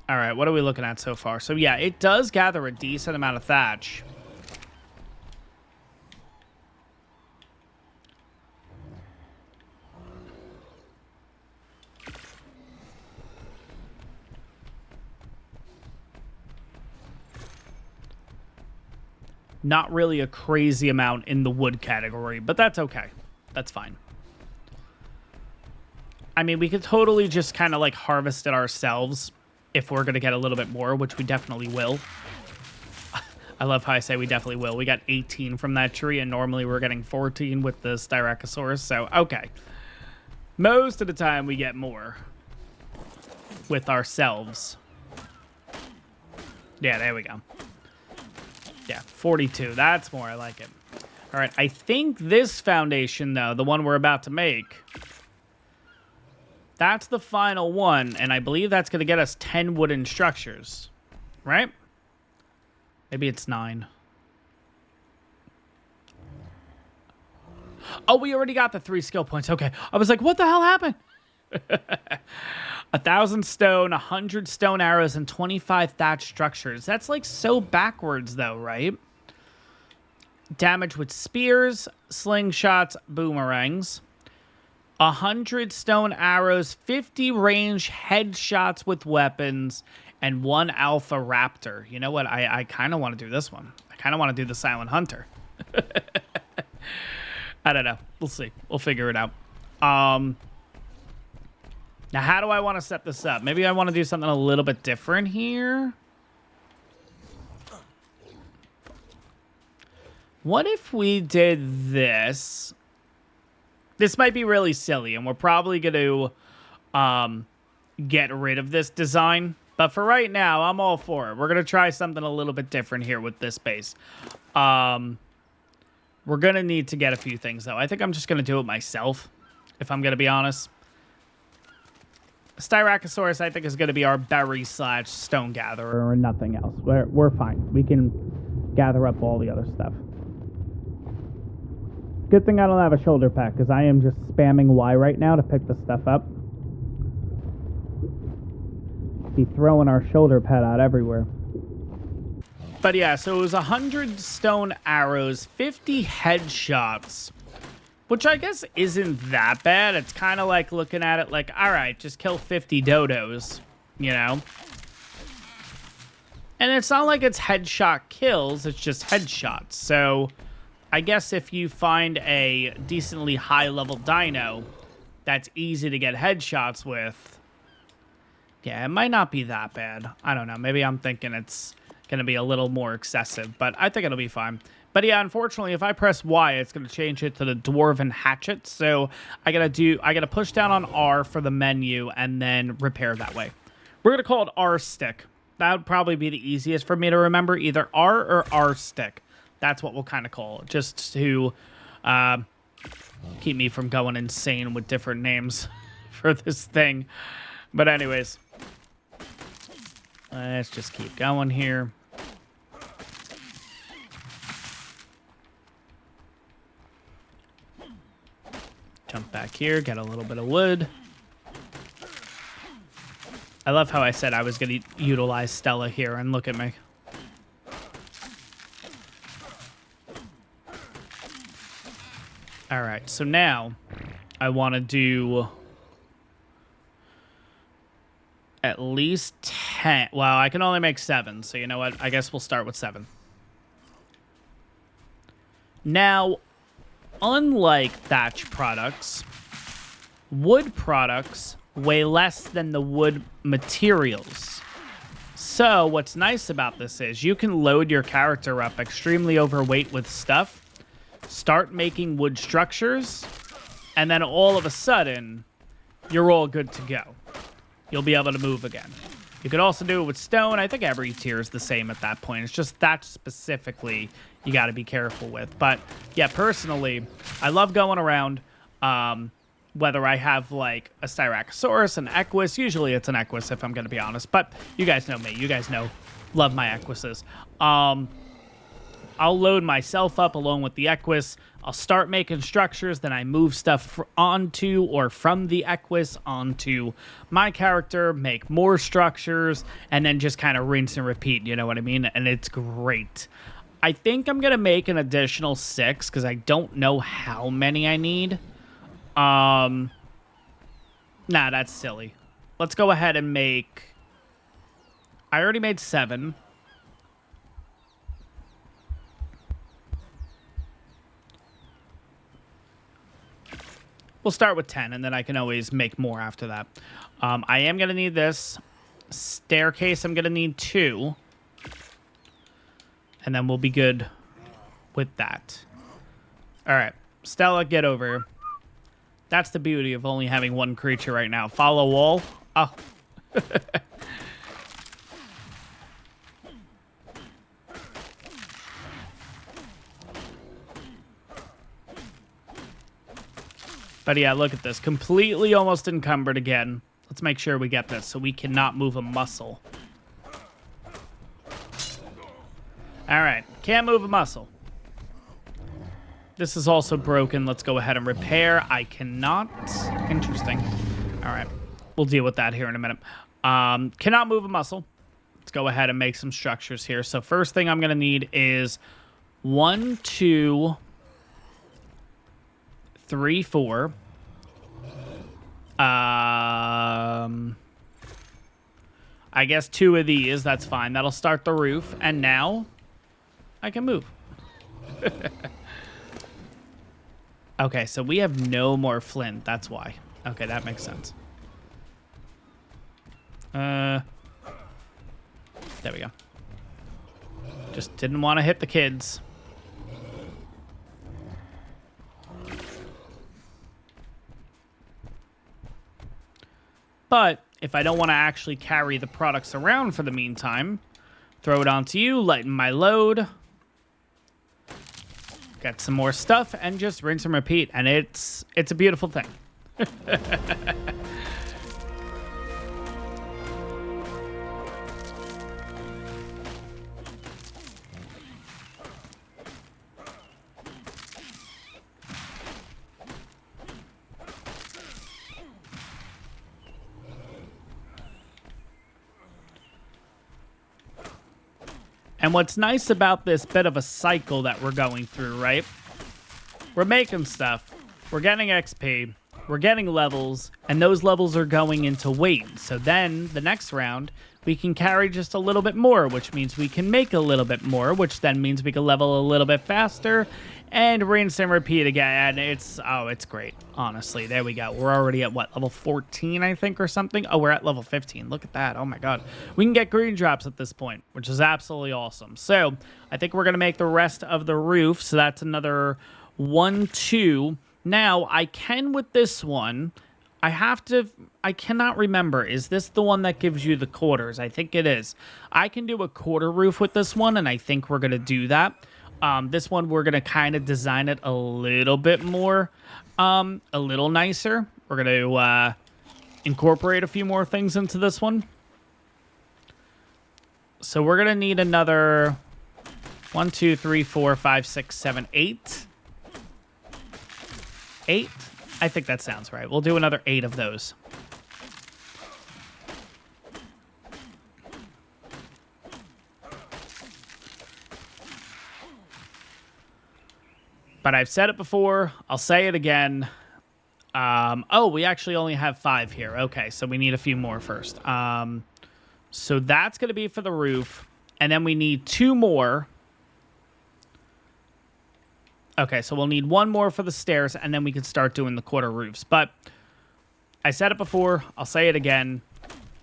All right, what are we looking at so far? So yeah, it does gather a decent amount of thatch. Not really a crazy amount in the wood category, but that's okay. That's fine. I mean, we could totally just kind of like harvest it ourselves if we're going to get a little bit more, which we definitely will. I love how I say we definitely will. We got 18 from that tree, and normally we're getting 14 with the Styracosaurus, so okay. Most of the time we get more with ourselves. Yeah, there we go. Yeah, 42. That's more. I like it. All right. I think this foundation, though, the one we're about to make, that's the final one. And I believe that's going to get us 10 wooden structures. Right? Maybe it's 9. Oh, we already got the 3 skill points. Okay. I was like, what the hell happened? 1,000 stone, 100 stone arrows, and 25 thatch structures. That's like so backwards though, right? Damage with spears, slingshots, boomerangs. 100 stone arrows, 50 range headshots with weapons, and 1 alpha raptor. You know what? I kind of want to do this one. I kind of want to do the silent hunter. I don't know. We'll see. We'll figure it out. Now, how do I want to set this up? Maybe I want to do something a little bit different here. What if we did this? This might be really silly, and we're probably going to get rid of this design. But for right now, I'm all for it. We're going to try something a little bit different here with this base. We're going to need to get a few things, though. I think I'm just going to do it myself, if I'm going to be honest. Tyrannosaurus, I think, is going to be our berry/stone gatherer or nothing else. We're fine. We can gather up all the other stuff. Good thing I don't have a shoulder pack, because I am just spamming Y right now to pick the stuff up. Be throwing our shoulder pad out everywhere. But yeah, so it was 100 stone arrows, 50 headshots, which I guess isn't that bad. It's kind of like looking at it like, all right, just kill 50 dodos, you know? And it's not like it's headshot kills, it's just headshots. So I guess if you find a decently high-level dino that's easy to get headshots with, yeah, it might not be that bad. I don't know. Maybe I'm thinking it's going to be a little more excessive, but I think it'll be fine. But yeah, unfortunately, if I press Y, it's going to change it to the dwarven hatchet. So I got to push down on R for the menu and then repair that way. We're going to call it R stick. That would probably be the easiest for me to remember, either R or R stick. That's what we'll kind of call it, just to keep me from going insane with different names for this thing. But anyways, let's just keep going here. Jump back here, get a little bit of wood. I love how I said I was going to utilize Stella here, and look at me. All right, so now I want to do at least 10. Well, I can only make 7, so you know what? I guess we'll start with 7. Now, unlike thatch products, wood products weigh less than the wood materials. So what's nice about this is you can load your character up extremely overweight with stuff, start making wood structures, and then all of a sudden, you're all good to go. You'll be able to move again. You could also do it with stone. I think every tier is the same at that point. It's just that specifically you got to be careful with. But yeah, personally, I love going around, whether I have like a Tyrannosaurus, an Equus. Usually it's an Equus if I'm going to be honest. But you guys know me. You guys know, love my Equises. I'll load myself up along with the Equus. I'll start making structures, then I move stuff onto or from the Equus onto my character, make more structures, and then just kind of rinse and repeat, you know what I mean? And it's great. I think I'm going to make an additional 6 because I don't know how many I need. Nah, that's silly. Let's go ahead and make... I already made 7. We'll start with 10, and then I can always make more after that. I am going to need this. Staircase, I'm going to need 2. And then we'll be good with that. All right. Stella, get over here. That's the beauty of only having one creature right now. Follow wall. Oh. But yeah, look at this. Completely almost encumbered again. Let's make sure we get this so we cannot move a muscle. All right. Can't move a muscle. This is also broken. Let's go ahead and repair. I cannot. Interesting. All right. We'll deal with that here in a minute. Cannot move a muscle. Let's go ahead and make some structures here. So first thing I'm going to need is 1, 2, 3, 4. I guess 2 of these. That's fine. That'll start the roof. And now I can move. Okay, so we have no more flint. That's why. Okay, that makes sense. There we go. Just didn't want to hit the kids. But if I don't want to actually carry the products around for the meantime, throw it onto you, lighten my load, get some more stuff, and just rinse and repeat. And it's a beautiful thing. And what's nice about this bit of a cycle that we're going through, right? We're making stuff, we're getting XP, we're getting levels, and those levels are going into weight. So then the next round, we can carry just a little bit more, which means we can make a little bit more, which then means we can level a little bit faster and rinse and repeat again. And it's great. Honestly, there we go. We're already at what, level 14, I think, or something? Oh, we're at level 15. Look at that. Oh my God. We can get green drops at this point, which is absolutely awesome. So I think we're going to make the rest of the roof. So that's another 1, 2. Now I can with this one, I cannot remember. Is this the one that gives you the quarters? I think it is. I can do a quarter roof with this one, and I think we're going to do that. This one, we're going to kind of design it a little bit more, a little nicer. We're going to incorporate a few more things into this one. So we're going to need another 1, 2, 3, 4, 5, 6, 7, 8. 8? I think that sounds right. We'll do another 8 of those. But I've said it before. I'll say it again. Oh, we actually only have 5 here. Okay, so we need a few more first. So that's going to be for the roof. And then we need 2 more. Okay, so we'll need 1 more for the stairs, and then we can start doing the quarter roofs. But I said it before. I'll say it again.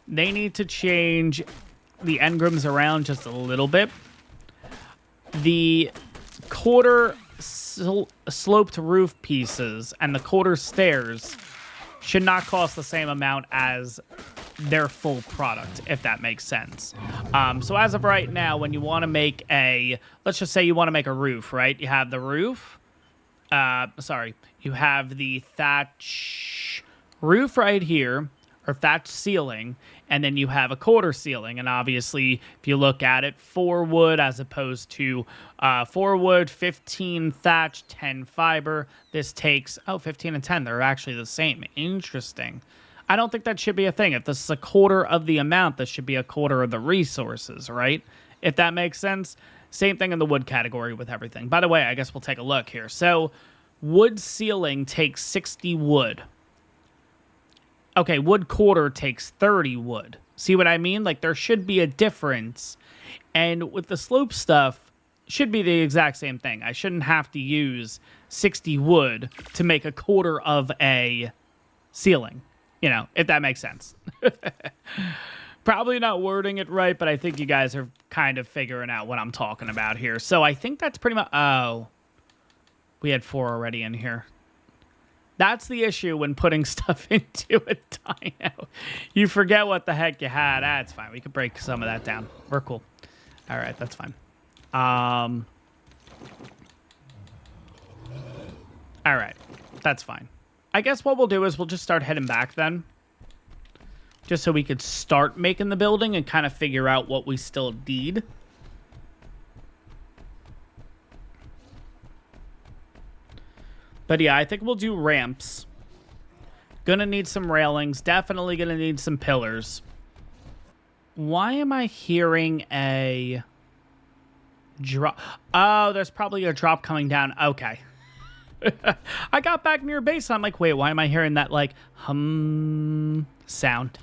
They need to change the engrams around just a little bit. The quarter sloped roof pieces and the quarter stairs should not cost the same amount as their full product, if that makes sense. So as of right now, when you want to make let's just say you want to make a roof, right? You have the roof. You have the thatch roof right here, or thatch ceiling, and then you have a quarter ceiling. And obviously, if you look at it, 4 wood as opposed to 4 wood, 15 thatch, 10 fiber. This takes, 15 and 10. They're actually the same. Interesting. I don't think that should be a thing. If this is a quarter of the amount, this should be a quarter of the resources, right? If that makes sense. Same thing in the wood category with everything. By the way, I guess we'll take a look here. So, wood ceiling takes 60 wood. Okay, wood quarter takes 30 wood. See what I mean? Like, there should be a difference. And with the slope stuff, should be the exact same thing. I shouldn't have to use 60 wood to make a quarter of a ceiling. You know, if that makes sense. Probably not wording it right, but I think you guys are kind of figuring out what I'm talking about here. So I think that's pretty much... Oh, we had 4 already in here. That's the issue when putting stuff into a dino. You forget what the heck you had. It's fine. We could break some of that down. We're cool. All right, that's fine. All right, that's fine. I guess what we'll do is we'll just start heading back then. Just so we could start making the building and kind of figure out what we still need. But yeah, I think we'll do ramps. Gonna need some railings. Definitely gonna need some pillars. Why am I hearing a drop? Oh, there's probably a drop coming down. Okay. I got back near base. I'm like, wait, why am I hearing that, like, hum sound?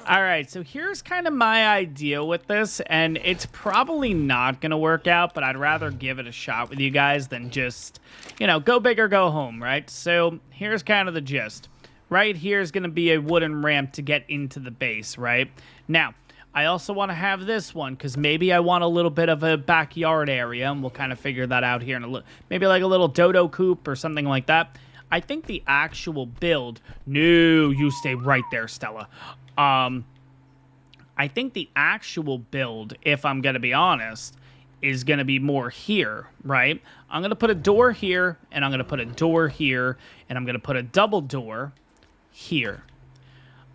All right, so here's kind of my idea with this, and it's probably not going to work out, but I'd rather give it a shot with you guys than just, you know, go big or go home, right? So here's kind of the gist. Right here is going to be a wooden ramp to get into the base, right? Now, I also want to have this one because maybe I want a little bit of a backyard area, and we'll kind of figure that out here in a little, maybe like a little dodo coop or something like that. I think the actual build, no, you stay right there, Stella. I think the actual build, if I'm going to be honest, is going to be more here, right? I'm going to put a door here, and I'm going to put a door here, and I'm going to put a double door here.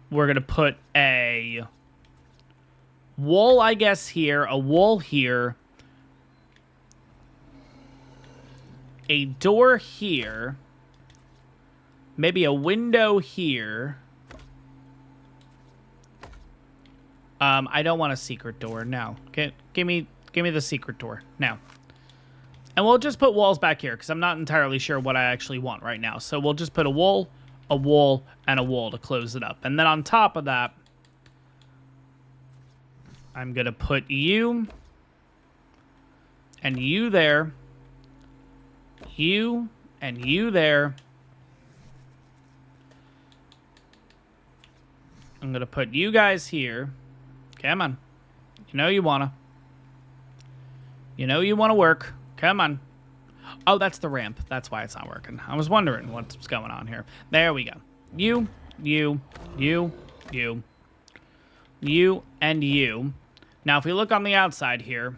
We're going to put a wall, I guess, here, a wall here, a door here, maybe a window here. I don't want a secret door. No. Give me the secret door. No. And we'll just put walls back here because I'm not entirely sure what I actually want right now. So we'll just put a wall, and a wall to close it up. And then on top of that, I'm going to put you and you there, you and you there. I'm going to put you guys here. Come on. You know you want to. You know you want to work. Come on. Oh, that's the ramp. That's why it's not working. I was wondering what's going on here. There we go. You, and you. Now, if we look on the outside here,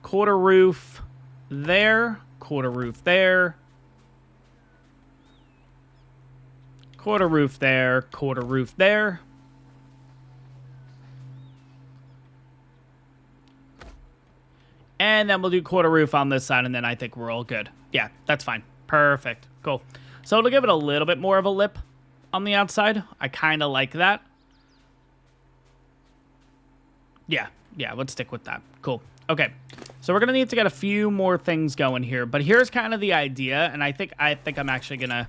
quarter roof there, quarter roof there, quarter roof there, quarter roof there. And then we'll do quarter roof on this side, and then I think we're all good. Yeah, that's fine. Perfect. Cool. So it'll give it a little bit more of a lip on the outside. I kind of like that. Yeah, let's stick with that. Cool. Okay, so we're going to need to get a few more things going here, but here's kind of the idea, and I think I'm actually going to...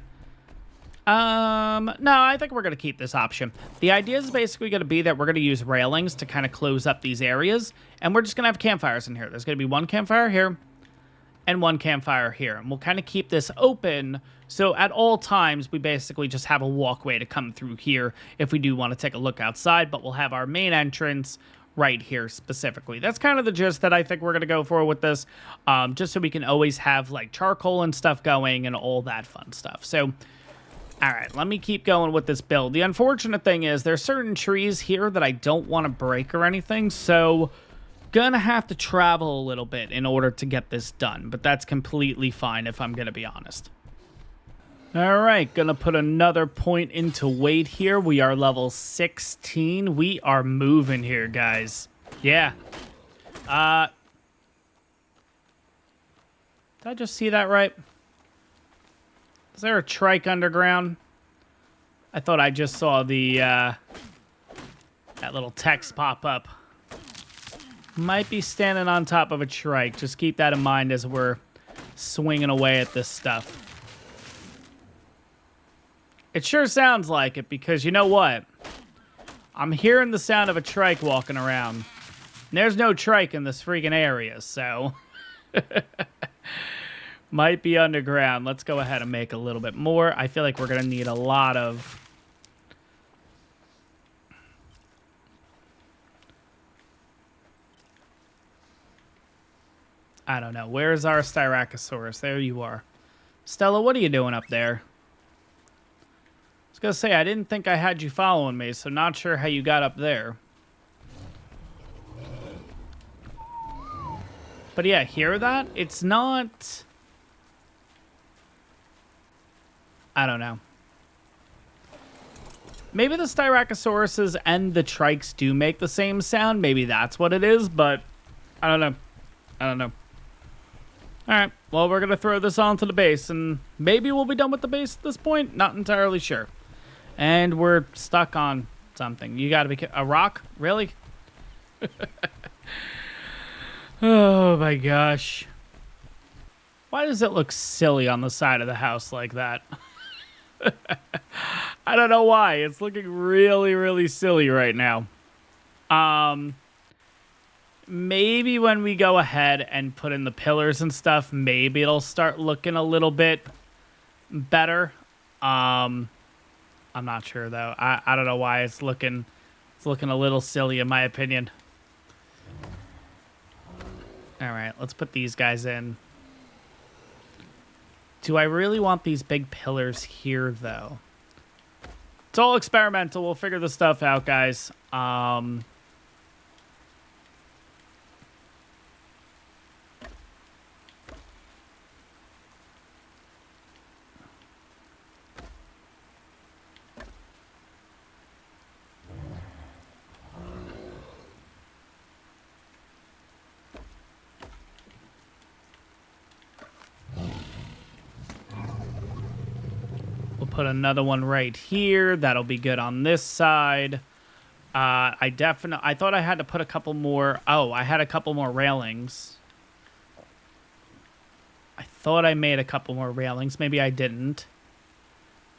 no, I think we're going to keep this option. The idea is basically going to be that we're going to use railings to kind of close up these areas, and we're just going to have campfires in here. There's going to be one campfire here and one campfire here, and we'll kind of keep this open, so at all times, we basically just have a walkway to come through here if we do want to take a look outside, but we'll have our main entrance right here specifically. That's kind of the gist that I think we're going to go for with this, just so we can always have, like, charcoal and stuff going and all that fun stuff. So... all right, let me keep going with this build. The unfortunate thing is there's certain trees here that I don't want to break or anything, so gonna have to travel a little bit in order to get this done, but that's completely fine if I'm gonna be honest. All right, gonna put another point into weight here. We are level 16. We are moving here, guys. Yeah. Did I just see that right? Is there a trike underground? I thought I just saw the, that little text pop up. Might be standing on top of a trike. Just keep that in mind as we're swinging away at this stuff. It sure sounds like it because you know what? I'm hearing the sound of a trike walking around. And there's no trike in this freaking area, so... might be underground. Let's go ahead and make a little bit more. I feel like we're going to need a lot of... I don't know. Where's our Tyrannosaurus? There you are. Stella, what are you doing up there? I was going to say, I didn't think I had you following me, so not sure how you got up there. But yeah, hear that? It's not... I don't know. Maybe the Styracosauruses and the Trikes do make the same sound. Maybe that's what it is, but I don't know. I don't know. All right, well, we're going to throw this onto the base, and maybe we'll be done with the base at this point. Not entirely sure. And we're stuck on something. You got to be... A rock? Really? Oh, my gosh. Why does it look silly on the side of the house like that? I don't know why. It's looking really, really silly right now. Maybe when we go ahead and put in the pillars and stuff, maybe it'll start looking a little bit better. I'm not sure though. I don't know why it's looking a little silly in my opinion. All right, let's put these guys in. Do I really want these big pillars here though? It's all experimental. We'll figure this stuff out, guys. Put another one right here. That'll be good on this side. I thought I had to put a couple more. Oh, I had a couple more railings. I thought I made a couple more railings. Maybe I didn't.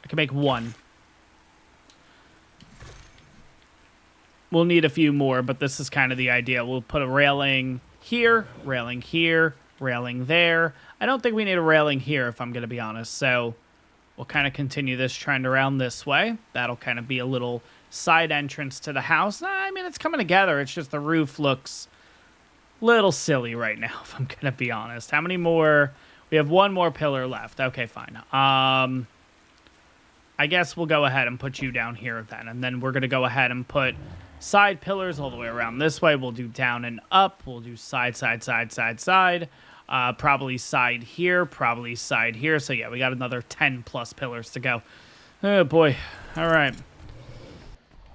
I can make one. We'll need a few more, but this is kind of the idea. We'll put a railing here, railing there. I don't think we need a railing here, if I'm going to be honest. So we'll kind of continue this trend around this way. That'll kind of be a little side entrance to the house. I mean, it's coming together. It's just the roof looks a little silly right now, if I'm going to be honest. How many more? We have one more pillar left. Okay, fine. I guess we'll go ahead and put you down here then. And then we're going to go ahead and put side pillars all the way around this way. We'll do down and up. We'll do side. Probably side here, probably side here. So yeah, we got another 10 plus pillars to go. Oh boy. All right.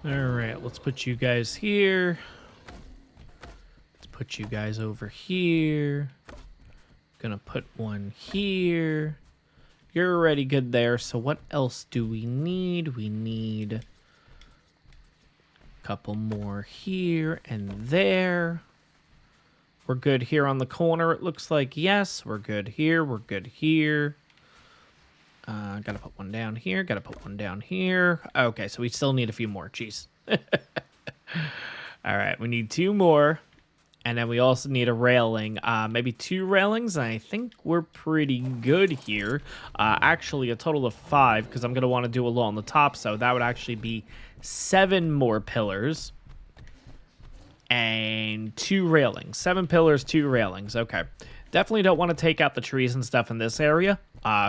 Let's put you guys here. Let's put you guys over here. Gonna put one here. You're already good there. So what else do we need? We need a couple more here and there. We're good here on the corner, it looks like. Yes, we're good here. We're good here. Gotta put one down here. Gotta put one down here. Okay, so we still need a few more. Jeez. All right, we need two more. And then we also need a railing. Maybe two railings. I think we're pretty good here. Actually, a total of 5, because I'm going to want to do along the top. So that would actually be 7 more pillars. And 2 railings. 7 pillars, 2 railings. Okay. Definitely don't want to take out the trees and stuff in this area.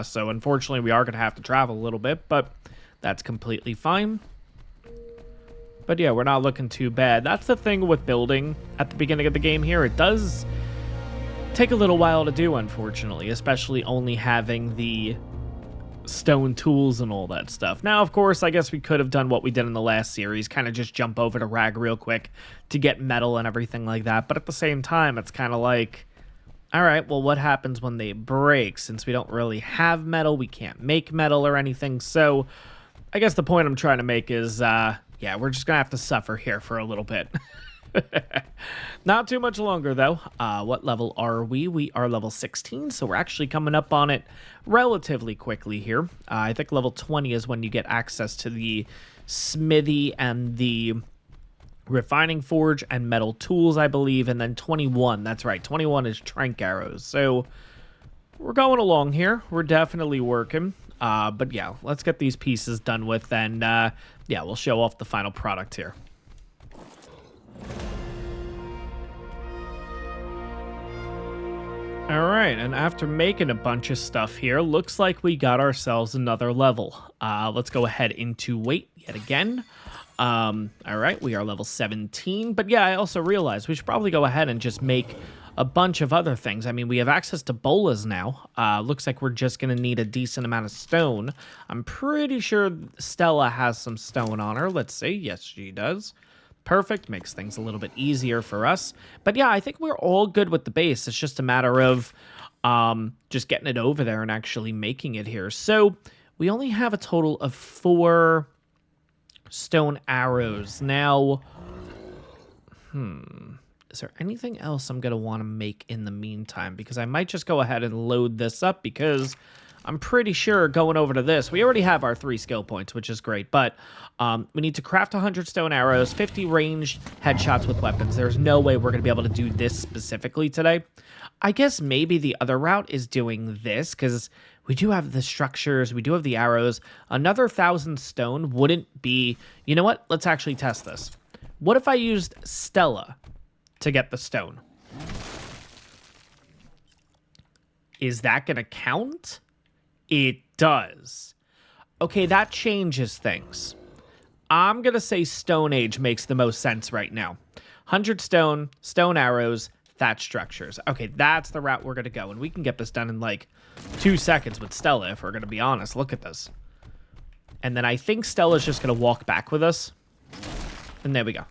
So unfortunately, we are going to have to travel a little bit, but that's completely fine. But yeah, we're not looking too bad. That's the thing with building at the beginning of the game here. It does take a little while to do, unfortunately, especially only having the stone tools and all that stuff. Now, of course, I guess we could have done what we did in the last series, kind of just jump over to Rag real quick to get metal and everything like that. But at the same time, it's kind of like, all right, well, what happens when they break? Since we don't really have metal, we can't make metal or anything. So I guess the point I'm trying to make is, yeah, we're just going to have to suffer here for a little bit. Not too much longer, though. What level are we? We are level 16, so we're actually coming up on it relatively quickly here. I think level 20 is when you get access to the smithy and the refining forge and metal tools, I believe. And then 21, that's right, 21 is trank arrows. So we're going along here. We're definitely working. But yeah, let's get these pieces done with, and yeah, we'll show off the final product here. All right, and after making a bunch of stuff here, looks like we got ourselves another level. Let's go ahead into weight yet again. All right, we are level 17, but yeah, I also realized we should probably go ahead and just make a bunch of other things. I mean, we have access to bolas now. Looks like we're just going to need a decent amount of stone. I'm pretty sure Stella has some stone on her. Let's see. Yes, she does. Perfect. Makes things a little bit easier for us. But yeah, I think we're all good with the base. It's just a matter of just getting it over there and actually making it here. So we only have a total of 4 stone arrows. Now, is there anything else I'm going to want to make in the meantime? Because I might just go ahead and load this up, because I'm pretty sure going over to this, we already have our 3 skill points, which is great. But we need to craft 100 stone arrows, 50 ranged headshots with weapons. There's no way we're going to be able to do this specifically today. I guess maybe the other route is doing this, because we do have the structures, we do have the arrows. Another 1,000 stone wouldn't be... You know what? Let's actually test this. What if I used Stella to get the stone? Is that going to count? It does. Okay, that changes things. I'm going to say Stone Age makes the most sense right now. 100 stone, stone arrows, thatch structures. Okay, that's the route we're going to go. And we can get this done in like 2 seconds with Stella, if we're going to be honest. Look at this. And then I think Stella's just going to walk back with us. And there we go.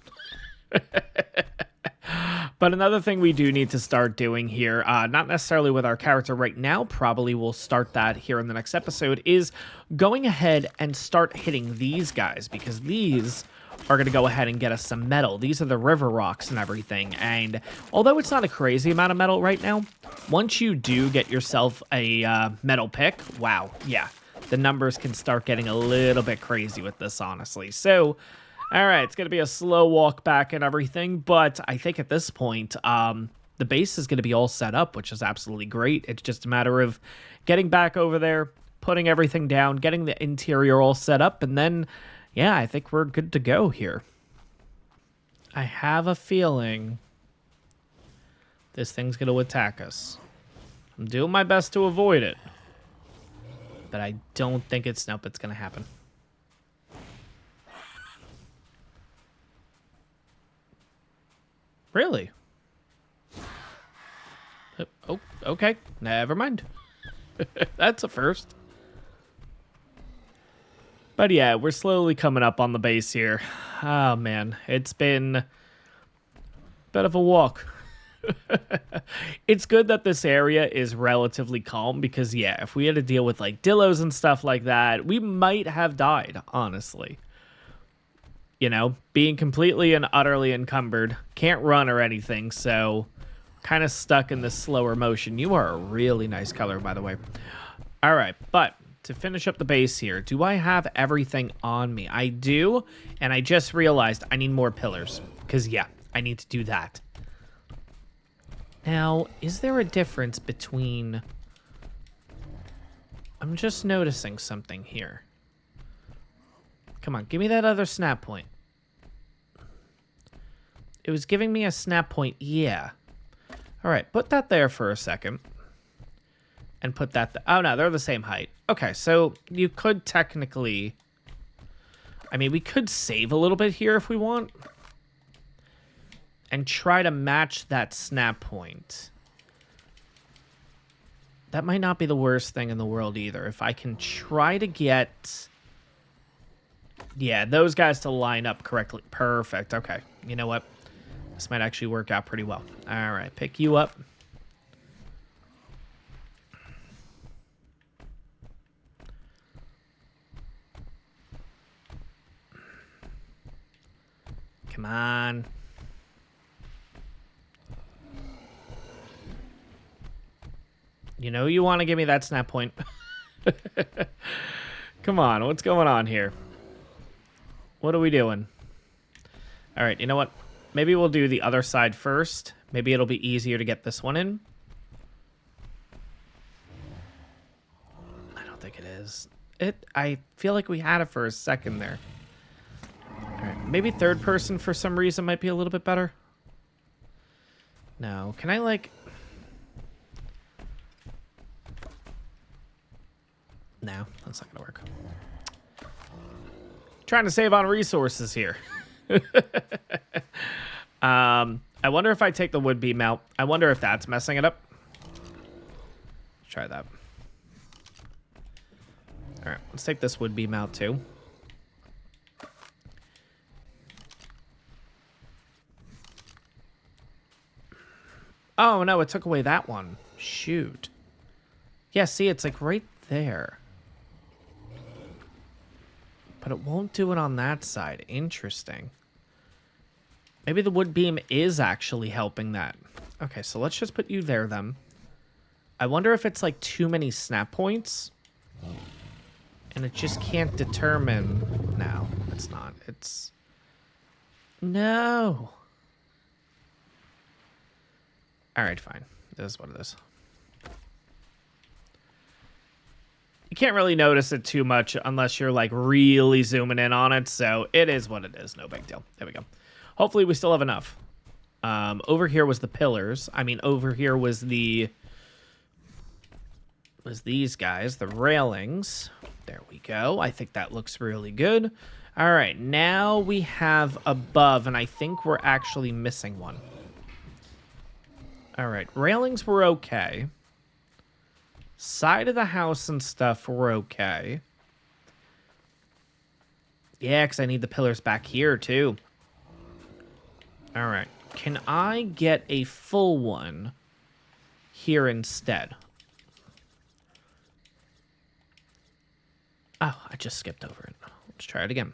But another thing we do need to start doing here, not necessarily with our character right now, probably we'll start that here in the next episode, is going ahead and start hitting these guys, because these are going to go ahead and get us some metal. These are the river rocks and everything, and although it's not a crazy amount of metal right now, once you do get yourself a metal pick, wow, yeah, the numbers can start getting a little bit crazy with this, honestly. So... all right, it's going to be a slow walk back and everything, but I think at this point, the base is going to be all set up, which is absolutely great. It's just a matter of getting back over there, putting everything down, getting the interior all set up, and then, yeah, I think we're good to go here. I have a feeling this thing's going to attack us. I'm doing my best to avoid it, but I don't think it's going to happen. Really? Oh, okay. Never mind. That's a first. But yeah, we're slowly coming up on the base here. Oh, man. It's been a bit of a walk. It's good that this area is relatively calm, because, yeah, if we had to deal with, like, dillos and stuff like that, we might have died, honestly. You know, being completely and utterly encumbered, can't run or anything, so kind of stuck in this slower motion. You are a really nice color, by the way. All right, but to finish up the base here, do I have everything on me? I do, and I just realized I need more pillars, because, yeah, I need to do that. Now, is there a difference between... I'm just noticing something here. Come on, give me that other snap point. It was giving me a snap point, yeah. All right, put that there for a second. And put that... oh, no, they're the same height. Okay, so you could technically... I mean, we could save a little bit here if we want. And try to match that snap point. That might not be the worst thing in the world either. If I can try to get... yeah, those guys to line up correctly. Perfect. Okay. You know what? This might actually work out pretty well. All right. Pick you up. Come on. You know you want to give me that snap point. Come on. What's going on here? What are we doing? All right, you know what? Maybe we'll do the other side first. Maybe it'll be easier to get this one in. I don't think it is. I feel like we had it for a second there. All right, maybe third person for some reason might be a little bit better. No, can I like... no, that's not gonna work. Trying to save on resources here. I wonder if I take the wood beam out. I wonder if that's messing it up. Let's try that. All right, let's take this wood beam out too. Oh no, it took away that one. Shoot. Yeah, see, it's like right there. But it won't do it on that side. Interesting. Maybe the wood beam is actually helping that. Okay, so let's just put you there then. I wonder if it's like too many snap points. And it just can't determine... No, it's not. It's... No. Alright, fine. This is what it is. You can't really notice it too much unless you're like really zooming in on it. So it is what it is. No big deal. There we go. Hopefully we still have enough. Over here was the pillars. I mean, over here was these guys, the railings. There we go. I think that looks really good. All right, now we have above, and I think we're actually missing one. All right, railings were okay. Side of the house and stuff were okay. Yeah, because I need the pillars back here, too. All right. Can I get a full one here instead? Oh, I just skipped over it. Let's try it again.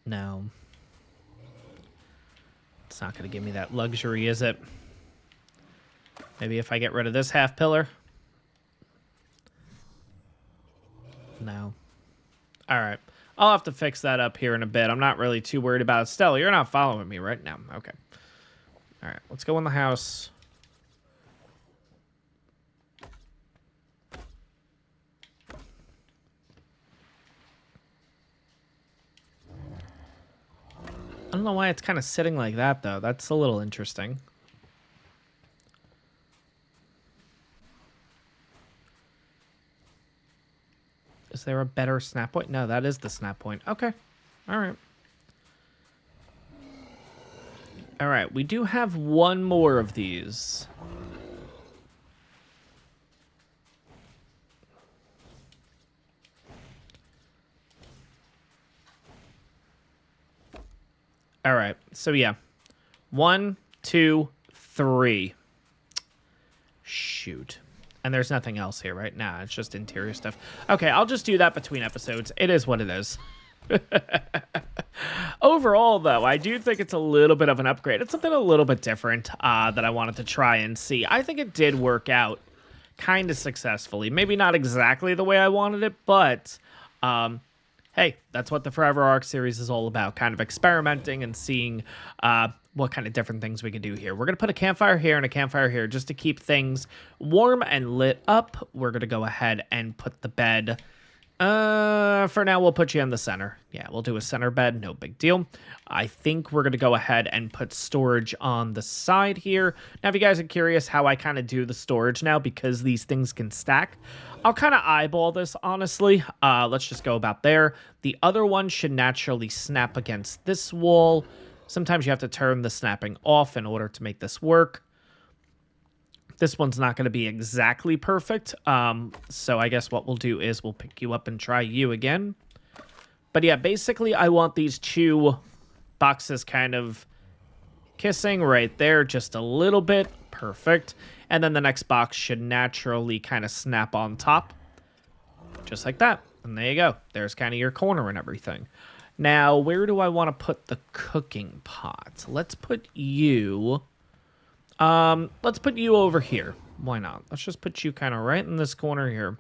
No. It's not going to give me that luxury, is it? Maybe if I get rid of this half pillar. No. All right. I'll have to fix that up here in a bit. I'm not really too worried about it. Stella, you're not following me right now. Okay. All right. Let's go in the house. I don't know why it's kind of sitting like that, though. That's a little interesting. Is there a better snap point? No, that is the snap point. Okay. All right. All right. We do have one more of these. All right. So, yeah. 1, 2, 3. Shoot. And there's nothing else here, right? Nah, it's just interior stuff. Okay, I'll just do that between episodes. It is what it is. Overall, though, I do think it's a little bit of an upgrade. It's something a little bit different that I wanted to try and see. I think it did work out kind of successfully. Maybe not exactly the way I wanted it, but hey, that's what the Forever Ark series is all about. Kind of experimenting and seeing what kind of different things we can do here. We're going to put a campfire here and a campfire here just to keep things warm and lit up. We're going to go ahead and put the bed. For now, we'll put you in the center. Yeah, we'll do a center bed. No big deal. I think we're going to go ahead and put storage on the side here. Now, if you guys are curious how I kind of do the storage now, because these things can stack, I'll kind of eyeball this, honestly. Let's just go about there. The other one should naturally snap against this wall. Sometimes you have to turn the snapping off in order to make this work. This one's not going to be exactly perfect. So I guess what we'll do is we'll pick you up and try you again. But yeah, basically I want these two boxes kind of kissing right there just a little bit. Perfect. And then the next box should naturally kind of snap on top. Just like that. And there you go. There's kind of your corner and everything. Now, where do I want to put the cooking pot? Let's put you... let's put you over here. Why not? Let's just put you kind of right in this corner here.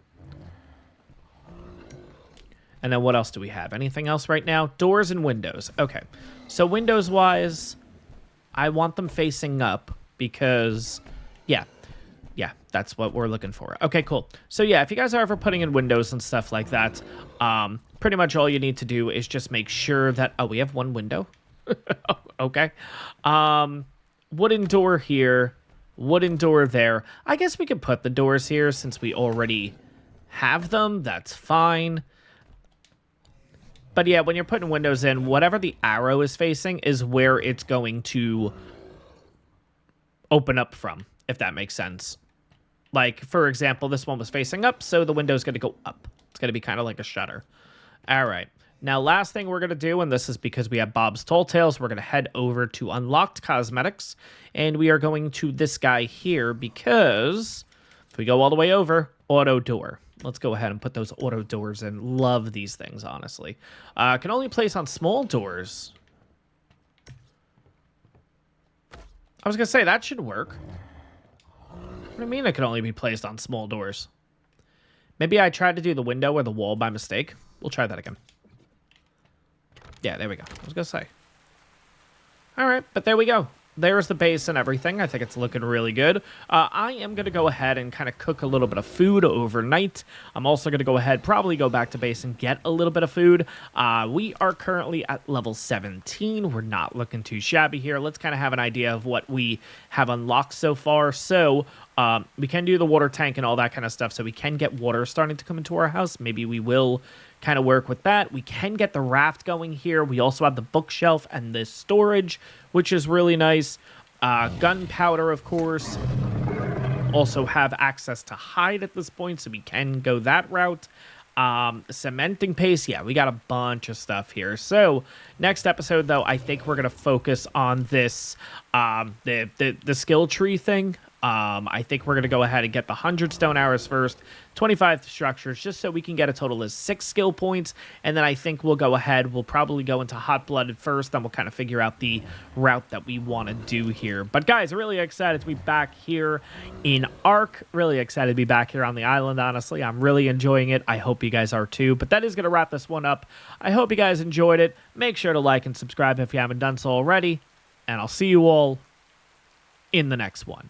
And then what else do we have? Anything else right now? Doors and windows. Okay. So windows-wise, I want them facing up because, yeah, that's what we're looking for. Okay, cool. So yeah, if you guys are ever putting in windows and stuff like that, pretty much all you need to do is just make sure that, oh, we have one window. Okay. Wooden door here, wooden door there. I guess we could put the doors here since we already have them. That's fine. But yeah, when you're putting windows in, whatever the arrow is facing is where it's going to open up from, if that makes sense. Like, for example, this one was facing up, so the window's going to go up. It's going to be kind of like a shutter. All right. Now, last thing we're going to do, and this is because we have Bob's Tall Tales, we're going to head over to Unlocked Cosmetics, and we are going to this guy here because If we go all the way over, auto door. Let's go ahead and put those auto doors in. Love these things, honestly. Can only place on small doors. I was going to say, that should work. What do you mean it can only be placed on small doors? Maybe I tried to do the window or the wall by mistake. We'll try that again. Yeah, there we go. I was going to say. All right, but there we go. There's the base and everything. I think it's looking really good. I am going to go ahead and kind of cook a little bit of food overnight. I'm also going to go ahead, probably go back to base and get a little bit of food. We are currently at level 17. We're not looking too shabby here. Let's kind of have an idea of what we have unlocked so far. So we can do the water tank and all that kind of stuff. So we can get water starting to come into our house. Maybe we will kind of work with that. We can get the raft going here. We also have the bookshelf and the storage, which is really nice. Gunpowder, of course. Also have access to hide at this point, so we can go that route. Cementing paste. Yeah, we got a bunch of stuff here. So next episode, though, I think we're going to focus on this, the skill tree thing. I think we're going to go ahead and get the 100 stone arrows first, 25 structures, just so we can get a total of 6 skill points. And then I think we'll go ahead. We'll probably go into hot-blooded first. Then we'll kind of figure out the route that we want to do here. But guys, really excited to be back here in ARK. Really excited to be back here on the island, honestly. I'm really enjoying it. I hope you guys are too. But that is going to wrap this one up. I hope you guys enjoyed it. Make sure to like and subscribe if you haven't done so already. And I'll see you all in the next one.